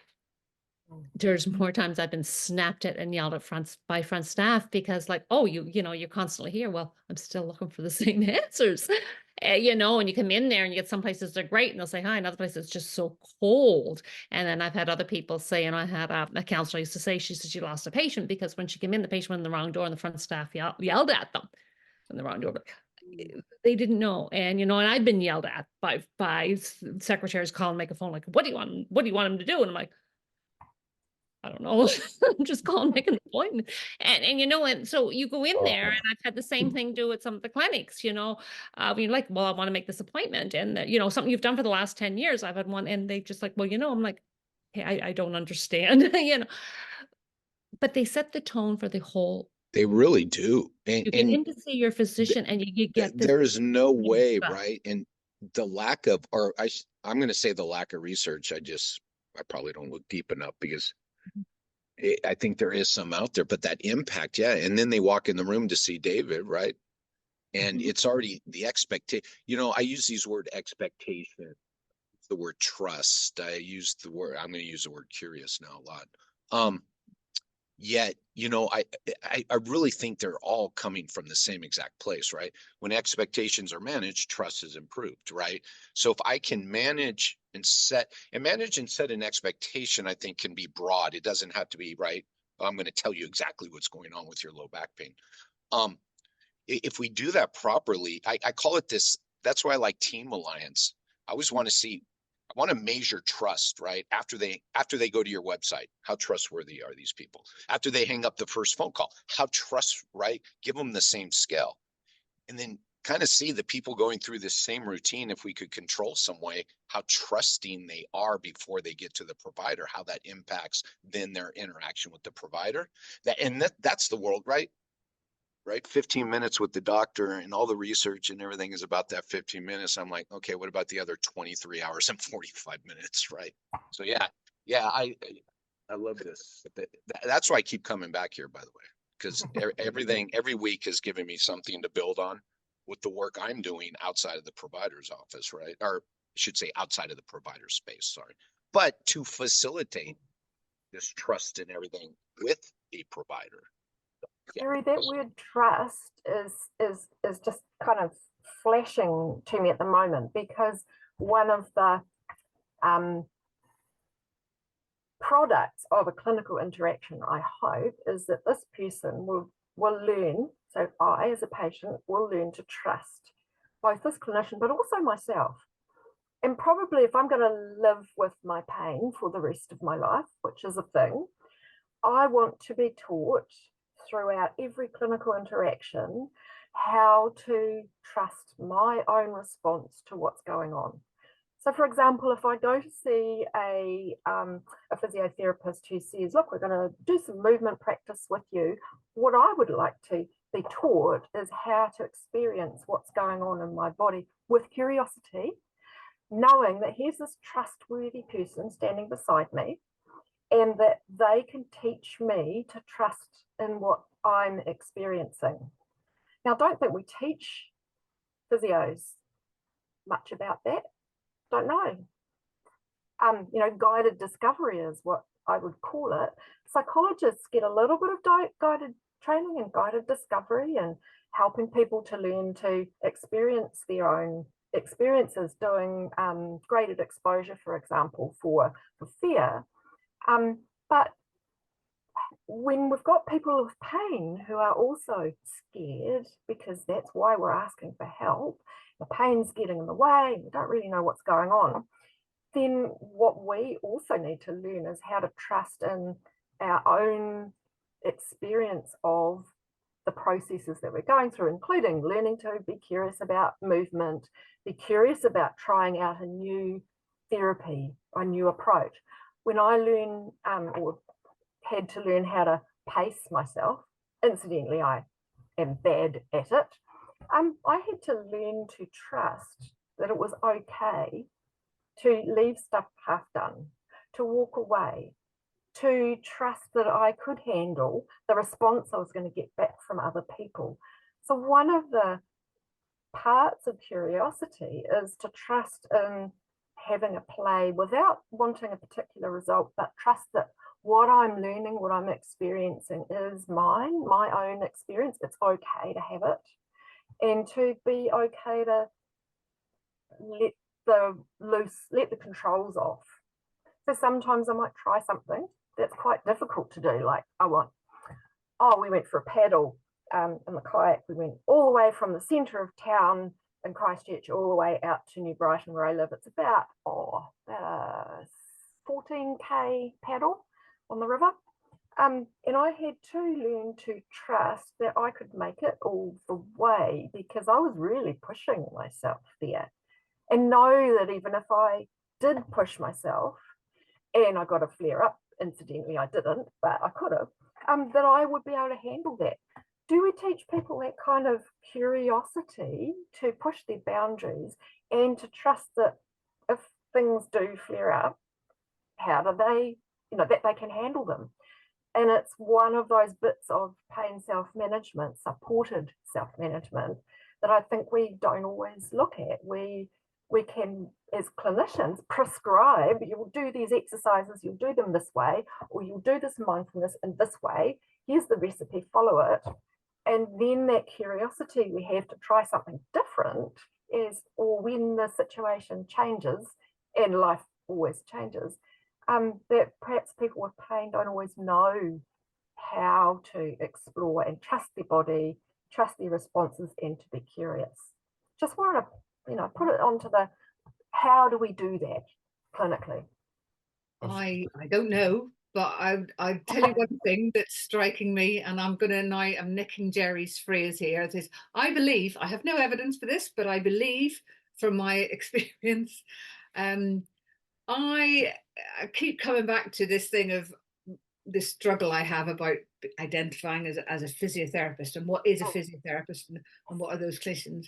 There's more times I've been snapped at and yelled at by front staff because you're constantly here. Well, I'm still looking for the same answers, and you come in there and you get some places they're great and they'll say hi, and other places it's just so cold. And then I've had other people say, and I had a counselor used to say, she said she lost a patient because when she came in, the patient went in the wrong door and the front staff yelled at them in the wrong door. But they didn't know. And, and I'd been yelled at by secretaries calling, make a phone, like, what do you want him to do? And I'm like, I don't know. I'm just calling, making an appointment. And so you go in there, and I've had the same thing do at some of the clinics, when you're like, well, I want to make this appointment. And, something you've done for the last 10 years, I've had one, and they just like, well, I'm like, hey, I don't understand, but they set the tone for the whole. They really do. And you get in to see your physician and you get this. There is no way, right? And the lack of, I'm going to say the lack of research. I probably don't look deep enough because I think there is some out there, but that impact, yeah. And then they walk in the room to see David, right? And it's already the expectation. I use these word expectation, the word trust. I'm going to use the word curious now a lot. Yet, I really think they're all coming from the same exact place, right? When expectations are managed, trust is improved, right? So if I can manage and set an expectation, I think can be broad. It doesn't have to be, right, I'm going to tell you exactly what's going on with your low back pain. If we do that properly, I call it this, that's why I like team alliance. I always want to measure trust, right? After they go to your website, how trustworthy are these people? After they hang up the first phone call, right? Give them the same scale. And then kind of see the people going through this same routine, if we could control some way, how trusting they are before they get to the provider, how that impacts then their interaction with the provider. That's the world, right? 15 minutes with the doctor, and all the research and everything is about that 15 minutes. I'm like, okay, what about the other 23 hours and 45 minutes, right? So yeah, I love this. That's why I keep coming back here, by the way, because every week has given me something to build on with the work I'm doing outside of the provider's office, right? Or I should say outside of the provider space, sorry. But to facilitate this trust and everything with a provider. Jerry, that word trust is just kind of flashing to me at the moment, because one of the products of a clinical interaction, I hope, is that this person will will learn, so I as a patient will learn to trust both this clinician but also myself. And probably if I'm going to live with my pain for the rest of my life, which is a thing, I want to be taught throughout every clinical interaction how to trust my own response to what's going on. So for example, if I go to see a physiotherapist who says, look, we're going to do some movement practice with you, what I would like to be taught is how to experience what's going on in my body with curiosity, knowing that here's this trustworthy person standing beside me and that they can teach me to trust in what I'm experiencing. Now, I don't think we teach physios much about that. Don't know. Guided discovery is what I would call it. Psychologists get a little bit of guided training and guided discovery and helping people to learn to experience their own experiences, doing graded exposure, for example, for fear. But when we've got people with pain who are also scared, because that's why we're asking for help, the pain's getting in the way, we don't really know what's going on, then what we also need to learn is how to trust in our own experience of the processes that we're going through, including learning to be curious about movement, be curious about trying out a new therapy, a new approach. When I learn or had to learn how to pace myself, incidentally, I am bad at it, I had to learn to trust that it was okay to leave stuff half done, to walk away, to trust that I could handle the response I was going to get back from other people. So one of the parts of curiosity is to trust in having a play without wanting a particular result, but trust that what I'm learning, what I'm experiencing is mine, my own experience. It's okay to have it, and to be okay to let the controls off. So sometimes I might try something that's quite difficult to do, like we went for a paddle in the kayak. We went all the way from the centre of town in Christchurch all the way out to New Brighton where I live. It's about a 14k paddle on the river. And I had to learn to trust that I could make it all the way, because I was really pushing myself there. And know that even if I did push myself and I got a flare up, incidentally I didn't, but I could have, that I would be able to handle that. Do we teach people that kind of curiosity to push their boundaries and to trust that if things do flare up, how do they, that they can handle them? And it's one of those bits of pain self-management, supported self-management, that I think we don't always look at. We can, as clinicians, prescribe, you'll do these exercises, you'll do them this way, or you'll do this mindfulness in this way. Here's the recipe, follow it. And then that curiosity we have to try something different or when the situation changes, and life always changes, that perhaps people with pain don't always know how to explore and trust their body, trust their responses, and to be curious. Just wanted to, put it onto the, how do we do that clinically? I don't know, but I tell you one thing that's striking me, and I'm nicking Jerry's phrase here. It is, I believe, I have no evidence for this, but I believe from my experience, I keep coming back to this thing of this struggle I have about identifying as a physiotherapist, and what is a physiotherapist, and what are those clinicians.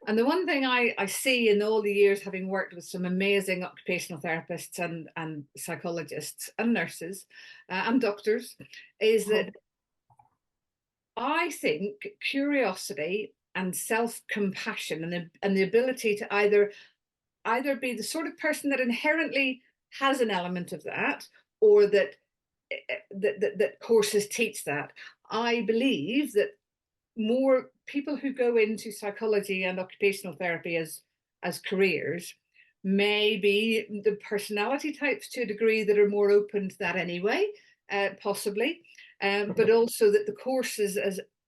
And the one thing I see in all the years having worked with some amazing occupational therapists and psychologists and nurses and doctors is that I think curiosity and self-compassion and the ability to either be the sort of person that inherently has an element of that, or that courses teach that. I believe that more people who go into psychology and occupational therapy as careers may be the personality types to a degree that are more open to that anyway, possibly, but also that the courses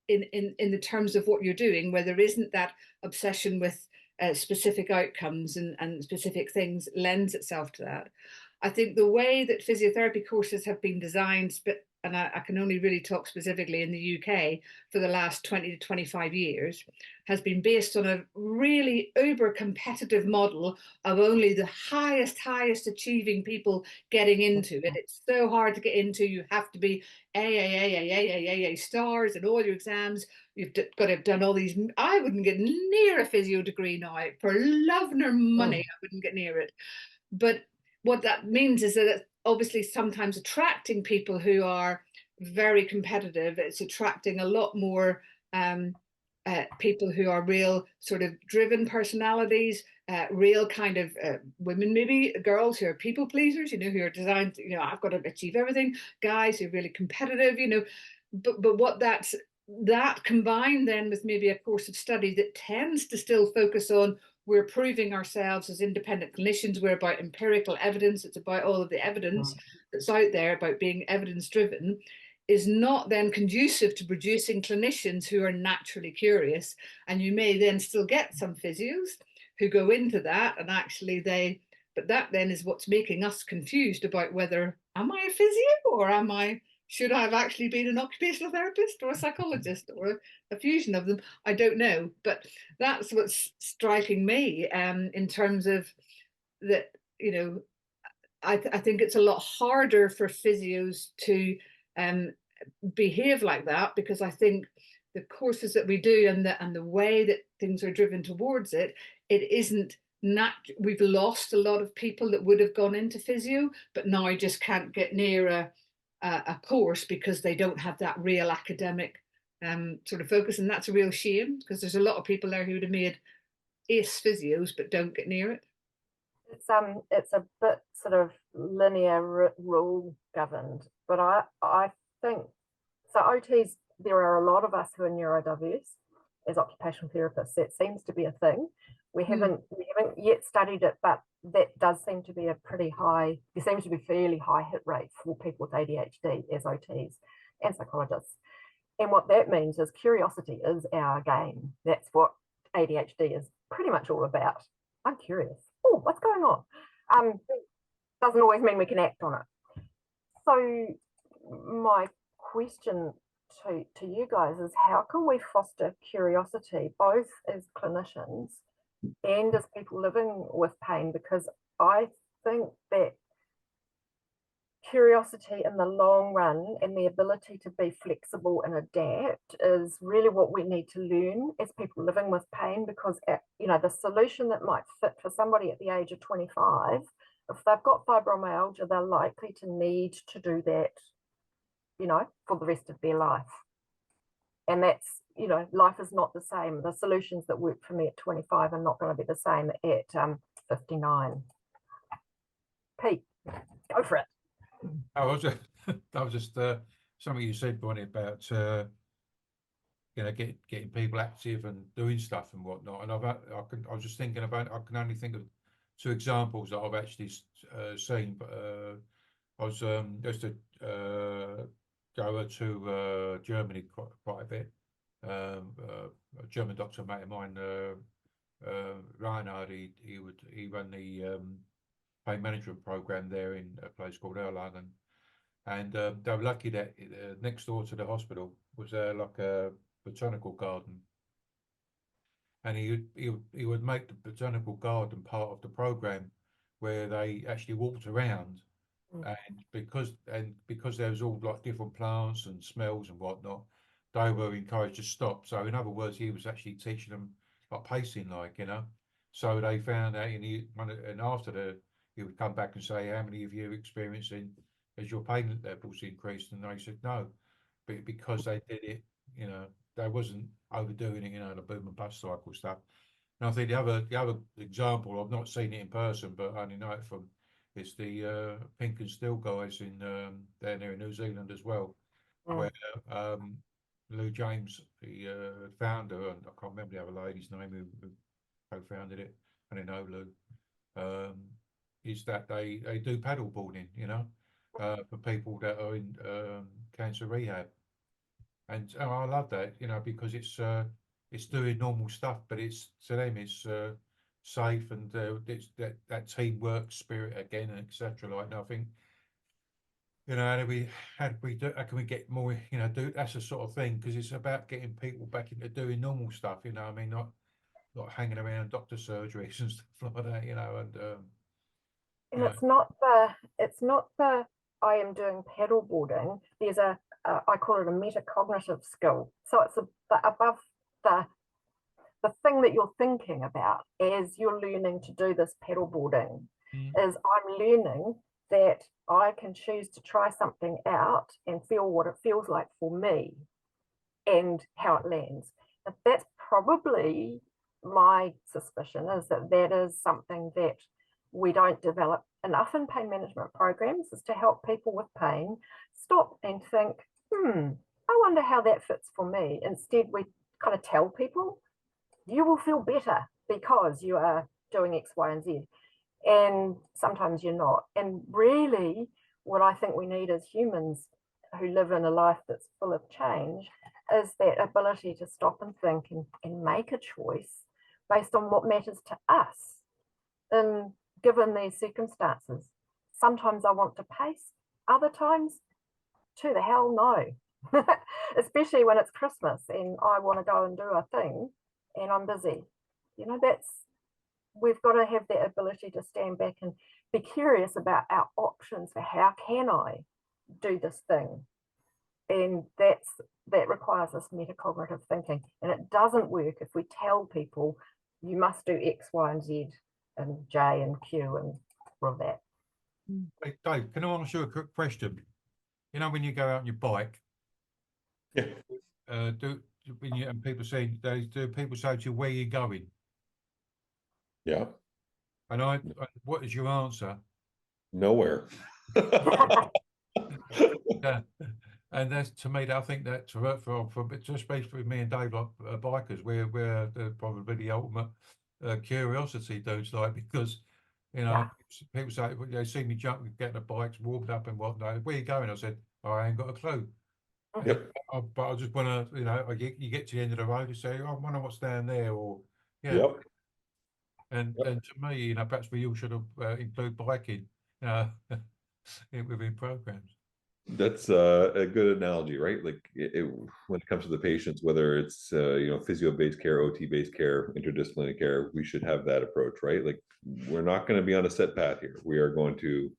in the terms of what you're doing, where there isn't that obsession with specific outcomes and specific things, lends itself to that. I think the way that physiotherapy courses have been designed, and I can only really talk specifically in the UK, for the last 20 to 25 years, has been based on a really uber competitive model of only the highest achieving people getting into it. It's so hard to get into. You have to be A stars and all your exams. You've got to have done all these. I wouldn't get near a physio degree now. For love nor money, I wouldn't get near it. But what that means is that it's obviously sometimes attracting people who are very competitive. It's attracting a lot more people who are real sort of driven personalities, real kind of women, maybe girls who are people pleasers, you know, who are designed, you know, I've got to achieve everything, guys who are really competitive, you know, but what that combined then with maybe a course of study that tends to still focus on we're proving ourselves as independent clinicians, we're about empirical evidence, it's about all of the evidence that's out there about being evidence driven, is not then conducive to producing clinicians who are naturally curious. And you may then still get some physios who go into that and actually but that then is what's making us confused about whether, am I a physio or should I have actually been an occupational therapist or a psychologist or a fusion of them? I don't know, but that's what's striking me in terms of that, you know, I think it's a lot harder for physios to behave like that, because I think the courses that we do and the way that things are driven towards it isn't we've lost a lot of people that would have gone into physio, but now I just can't get near a course because they don't have that real academic sort of focus, and that's a real shame because there's a lot of people there who would have made ace physios but don't get near it. It's a bit sort of linear rule governed, but I think so. OTs, there are a lot of us who are neurodiverse as occupational therapists. It seems to be a thing. We haven't yet studied it, but that does seem to be a pretty high. There seems to be a fairly high hit rate for people with ADHD as OTs and psychologists. And what that means is curiosity is our game. That's what ADHD is pretty much all about. I'm curious. Oh, what's going on? Doesn't always mean we can act on it. So my question to you guys is, how can we foster curiosity both as clinicians and as people living with pain? Because I think that curiosity in the long run and the ability to be flexible and adapt is really what we need to learn as people living with pain, because you know, the solution that might fit for somebody at the age of 25, if they've got fibromyalgia, they're likely to need to do that, you know, for the rest of their life. And that's, you know, life is not the same. The solutions that work for me at 25 are not going to be the same at 59. Pete, go for it. I was just something you said, Bronnie, about you know, getting people active and doing stuff and whatnot. And I was just thinking about, I can only think of 2 examples that I've actually seen. But I was just to go to Germany quite a bit. A German doctor mate of mine, Reinhard, he ran the pain management program there in a place called Erlangen, and they were lucky that next door to the hospital was like a botanical garden, and he would make the botanical garden part of the program where they actually walked around, and because there was all like different plants and smells and whatnot, they were encouraged to stop. So in other words, he was actually teaching them like pacing, like, you know. So they found out, and after he would come back and say, how many of you experiencing as your pain levels increased? And they said no, but because they did it, you know, they wasn't overdoing it, you know, the boom and bust cycle stuff. And I think the other example, I've not seen it in person, but I only know it from, is the Pink and Steel guys in down there in New Zealand as well, where Lou James, the founder, and I can't remember the other lady's name who co-founded it, and I know Lou, is that they do paddle boarding, you know, for people that are in cancer rehab. And I love that, because it's doing normal stuff, but it's to them it's safe, and it's that teamwork spirit again, and etc. Like, and I think, how can we get more, do that's the sort of thing, because it's about getting people back into doing normal stuff, I mean, not hanging around doctor surgeries and stuff like that, And yeah. it's not the I am doing paddle boarding. There's I call it a metacognitive skill. So it's above the thing that you're thinking about as you're learning to do this paddle boarding. Is I'm learning that I can choose to try something out and feel what it feels like for me and how it lands. But that's probably my suspicion, is that is something that we don't develop enough in pain management programs, is to help people with pain stop and think, I wonder how that fits for me. Instead, we kind of tell people, you will feel better because you are doing X, Y, and Z. And sometimes you're not. And really, what I think we need as humans who live in a life that's full of change is that ability to stop and think and make a choice based on what matters to us. And given these circumstances, sometimes I want to pace, other times, to the hell no. Especially when it's Christmas and I want to go and do a thing and I'm busy. We've got to have that ability to stand back and be curious about our options for how can I do this thing. And that requires this metacognitive thinking. And it doesn't work if we tell people you must do X, Y, and Z and J and Q and all that. Hey, Dave, can I ask you a quick question? When you go out on your bike, Yeah. And people say, do people say to you, where are you going? Yeah. And what is your answer? Nowhere. Yeah. And that's, to me, I think that for just basically me and Dave, like bikers, we're probably the ultimate curiosity dudes, like, because people say, they see me jump, getting the bikes warmed up and whatnot. Where are you going? I said, I ain't got a clue. Yep. But I just want to, you get to the end of the road, you say, I wonder what's down there, or Yep. And to me, perhaps we all should have include biking within programs. That's a good analogy, right? Like when it comes to the patients, whether it's physio-based care, OT-based care, interdisciplinary care, we should have that approach, right? Like, we're not going to be on a set path here. We are going to.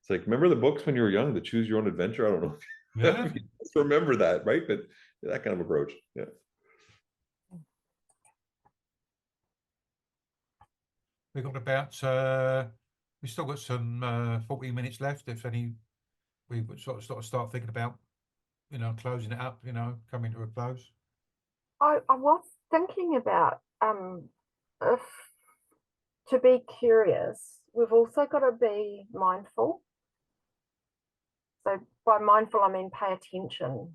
It's like, remember the books when you were young, the Choose Your Own Adventure? I don't know if you remember that, right? But that kind of approach, yeah. We've got about we've still got some 40 minutes left. If any, we would sort of start thinking about closing it up, coming to a close. I was thinking about if to be curious, we've also got to be mindful. So by mindful, I mean pay attention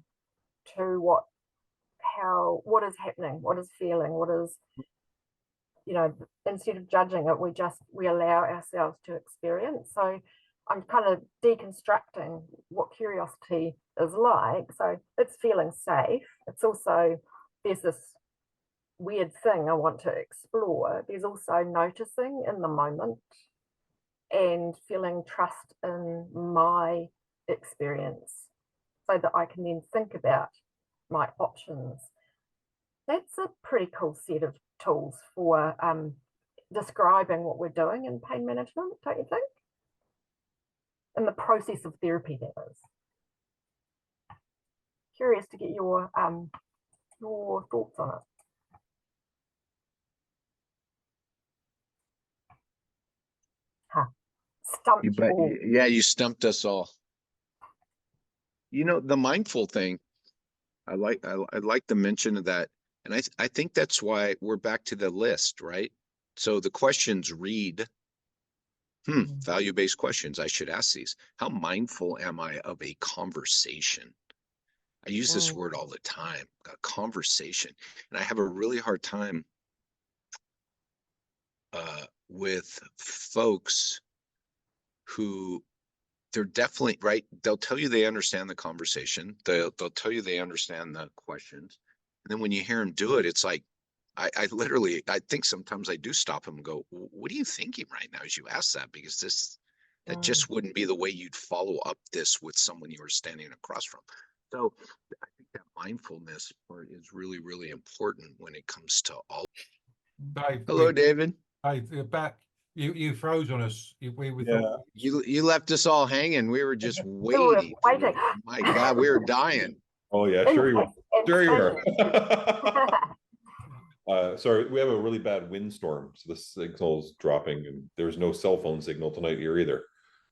to what is happening, what is feeling, what is, instead of judging it, we allow ourselves to experience. So I'm kind of deconstructing what curiosity is like. So it's feeling safe. It's also, there's this weird thing I want to explore. There's also noticing in the moment and feeling trust in my experience so that I can then think about my options. That's a pretty cool set of tools for describing what we're doing in pain management, don't you think? In the process of therapy, that is. Curious to get your thoughts on it. Stumped you all. Yeah, you stumped us all. The mindful thing, I like the mention of that. And I think that's why we're back to the list, right? So the questions read, value-based questions. I should ask these. How mindful am I of a conversation? I use this word all the time, a conversation. And I have a really hard time with folks who they're definitely right. They'll tell you they understand the conversation. They'll tell you they understand the questions. And then when you hear them do it, it's like, I literally, I think sometimes I do stop them and go, what are you thinking right now as you ask that? Because that just wouldn't be the way you'd follow up this with someone you were standing across from. So I think that mindfulness part is really, really important when it comes to all. Dave, Hello, David. Hey, you're back. You froze on us. We Yeah. thought You left us all hanging. We were just We were waiting. waiting. My God, we were dying. Oh yeah, sure you are. Sure you are. Sorry, we have a really bad windstorm, so the signal's dropping, and there's no cell phone signal tonight here either.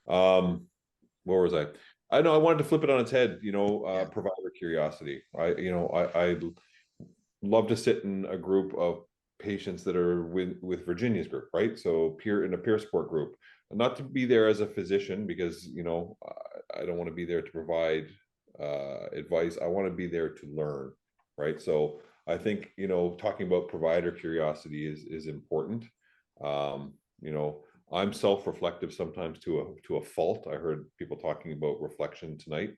Where was I? I know I wanted to flip it on its head. Provider curiosity. I'd love to sit in a group of patients that are with Virginia's group, right? So in a peer support group, not to be there as a physician, because I don't want to be there to provide advice. I want to be there to learn, right? So I think talking about provider curiosity is important. I'm self-reflective sometimes to a fault. I heard people talking about reflection tonight,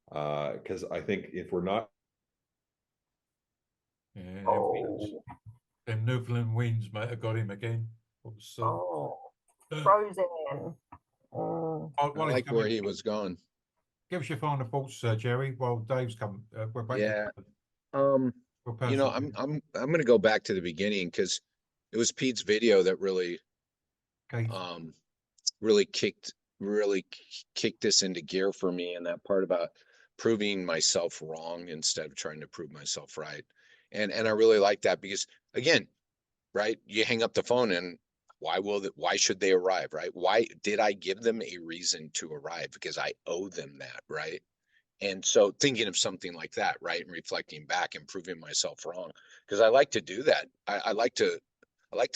because I think if we're not, them Newfoundland winds might have got him again. Frozen. While I like he's where coming, he was going. give us your final thoughts, Jerry, while Dave's come. We're back. Yeah. For I'm personal- going to go back to the beginning, because it was Pete's video that really Okay. really kicked this into gear for me, and that part about proving myself wrong instead of trying to prove myself right. And I really like that, because again, right, you hang up the phone and why should they arrive, right? Why did I give them a reason to arrive? Because I owe them that, right? And so thinking of something like that, right, and reflecting back and proving myself wrong, because I like to do that. I like to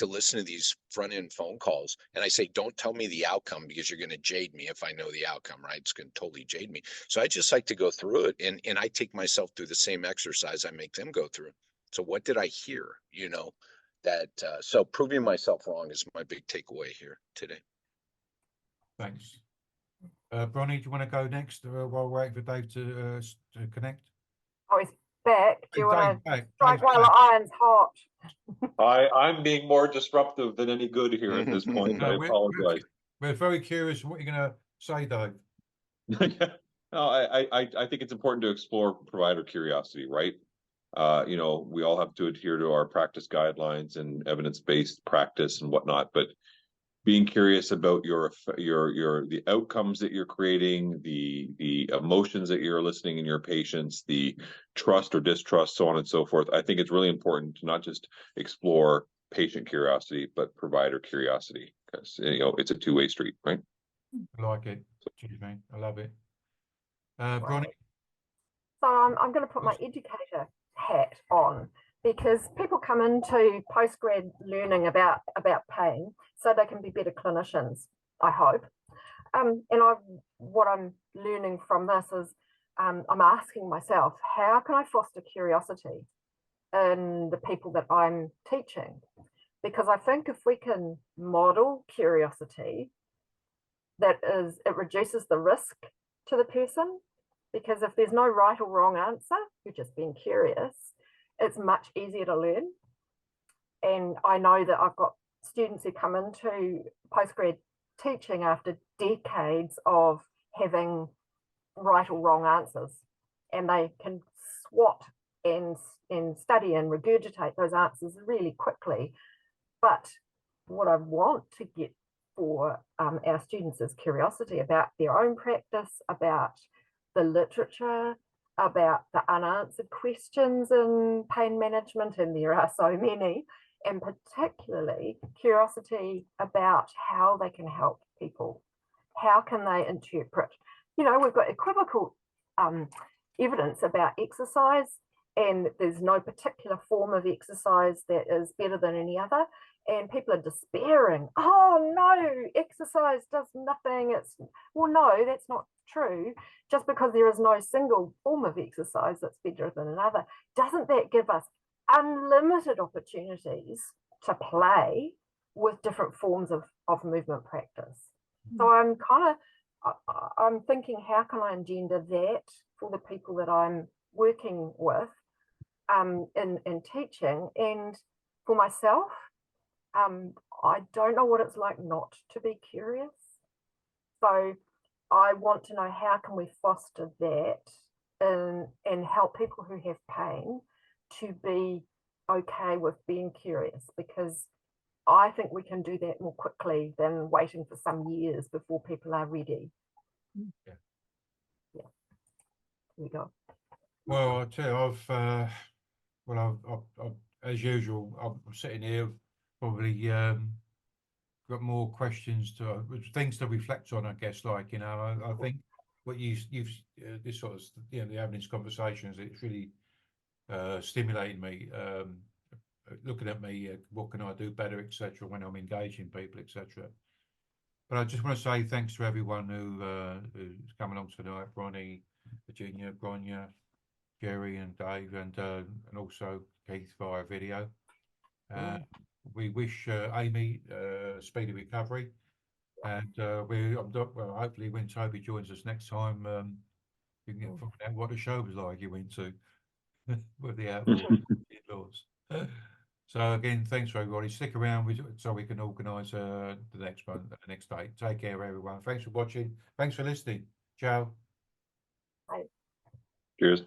listen to these front end phone calls, and I say, don't tell me the outcome, because you're going to jade me if I know the outcome, right? It's going to totally jade me. So I just like to go through it, and I take myself through the same exercise I make them go through. So what did I hear? So proving myself wrong is my big takeaway here today. Thanks. Bronnie, do you want to go next while we're waiting for Dave to connect? Oh, he's back. Do you want to Dave's strike while back. the iron's hot? I'm being more disruptive than any good here at this point. I apologize. We're very curious what you're going to say, Dave. No, I think it's important to explore provider curiosity, right? We all have to adhere to our practice guidelines and evidence-based practice and whatnot, but being curious about the outcomes that you're creating, the emotions that you're eliciting in your patients, the trust or distrust, so on and so forth. I think it's really important to not just explore patient curiosity, but provider curiosity, because it's a two-way street, right? I like it. Excuse me. I love it. Bronnie? So I'm going to put my educator hat on, because people come into postgrad learning about pain so they can be better clinicians, I hope. What I'm learning from this is I'm asking myself, how can I foster curiosity in the people that I'm teaching? Because I think if we can model curiosity, it reduces the risk to the person, because if there's no right or wrong answer, you're just being curious, it's much easier to learn. And I know that I've got students who come into postgrad teaching after decades of having right or wrong answers, and they can swat and study and regurgitate those answers really quickly. But what I want to get for our students is curiosity about their own practice, about the literature, about the unanswered questions in pain management, and there are so many, and particularly curiosity about how they can help people. How can they interpret? We've got equivocal evidence about exercise, and there's no particular form of exercise that is better than any other. And people are despairing. Oh no, exercise does nothing. Well, no, that's not true. Just because there is no single form of exercise that's better than another, doesn't that give us unlimited opportunities to play with different forms of movement practice? So I'm kind of I'm thinking, how can I engender that for the people that I'm working with in teaching, and for myself? I don't know what it's like not to be curious. So I want to know, how can we foster that and help people who have pain to be okay with being curious, because I think we can do that more quickly than waiting for some years before people are ready. Yeah. Yeah. Here we go. Well, I'll tell you, I've as usual, I'm sitting here probably got more questions to things to reflect on, I guess. Like, you know, I think what you've this sort of, you know, having these conversations, it's really stimulating me, looking at me, what can I do better, etc., when I'm engaging people, etc. But I just want to say thanks to everyone who's come along tonight: Bronnie, Virginia, Grainne, Jerry, and Dave, and also Keith via video. We wish Amy speedy recovery, and well, hopefully when Toby joins us next time, you can find out what the show was like you went to with the outlaw in-laws. So again, thanks for everybody. Stick around so we can organise the next one, the next date. Take care, everyone. Thanks for watching. Thanks for listening. Ciao. Bye. Cheers.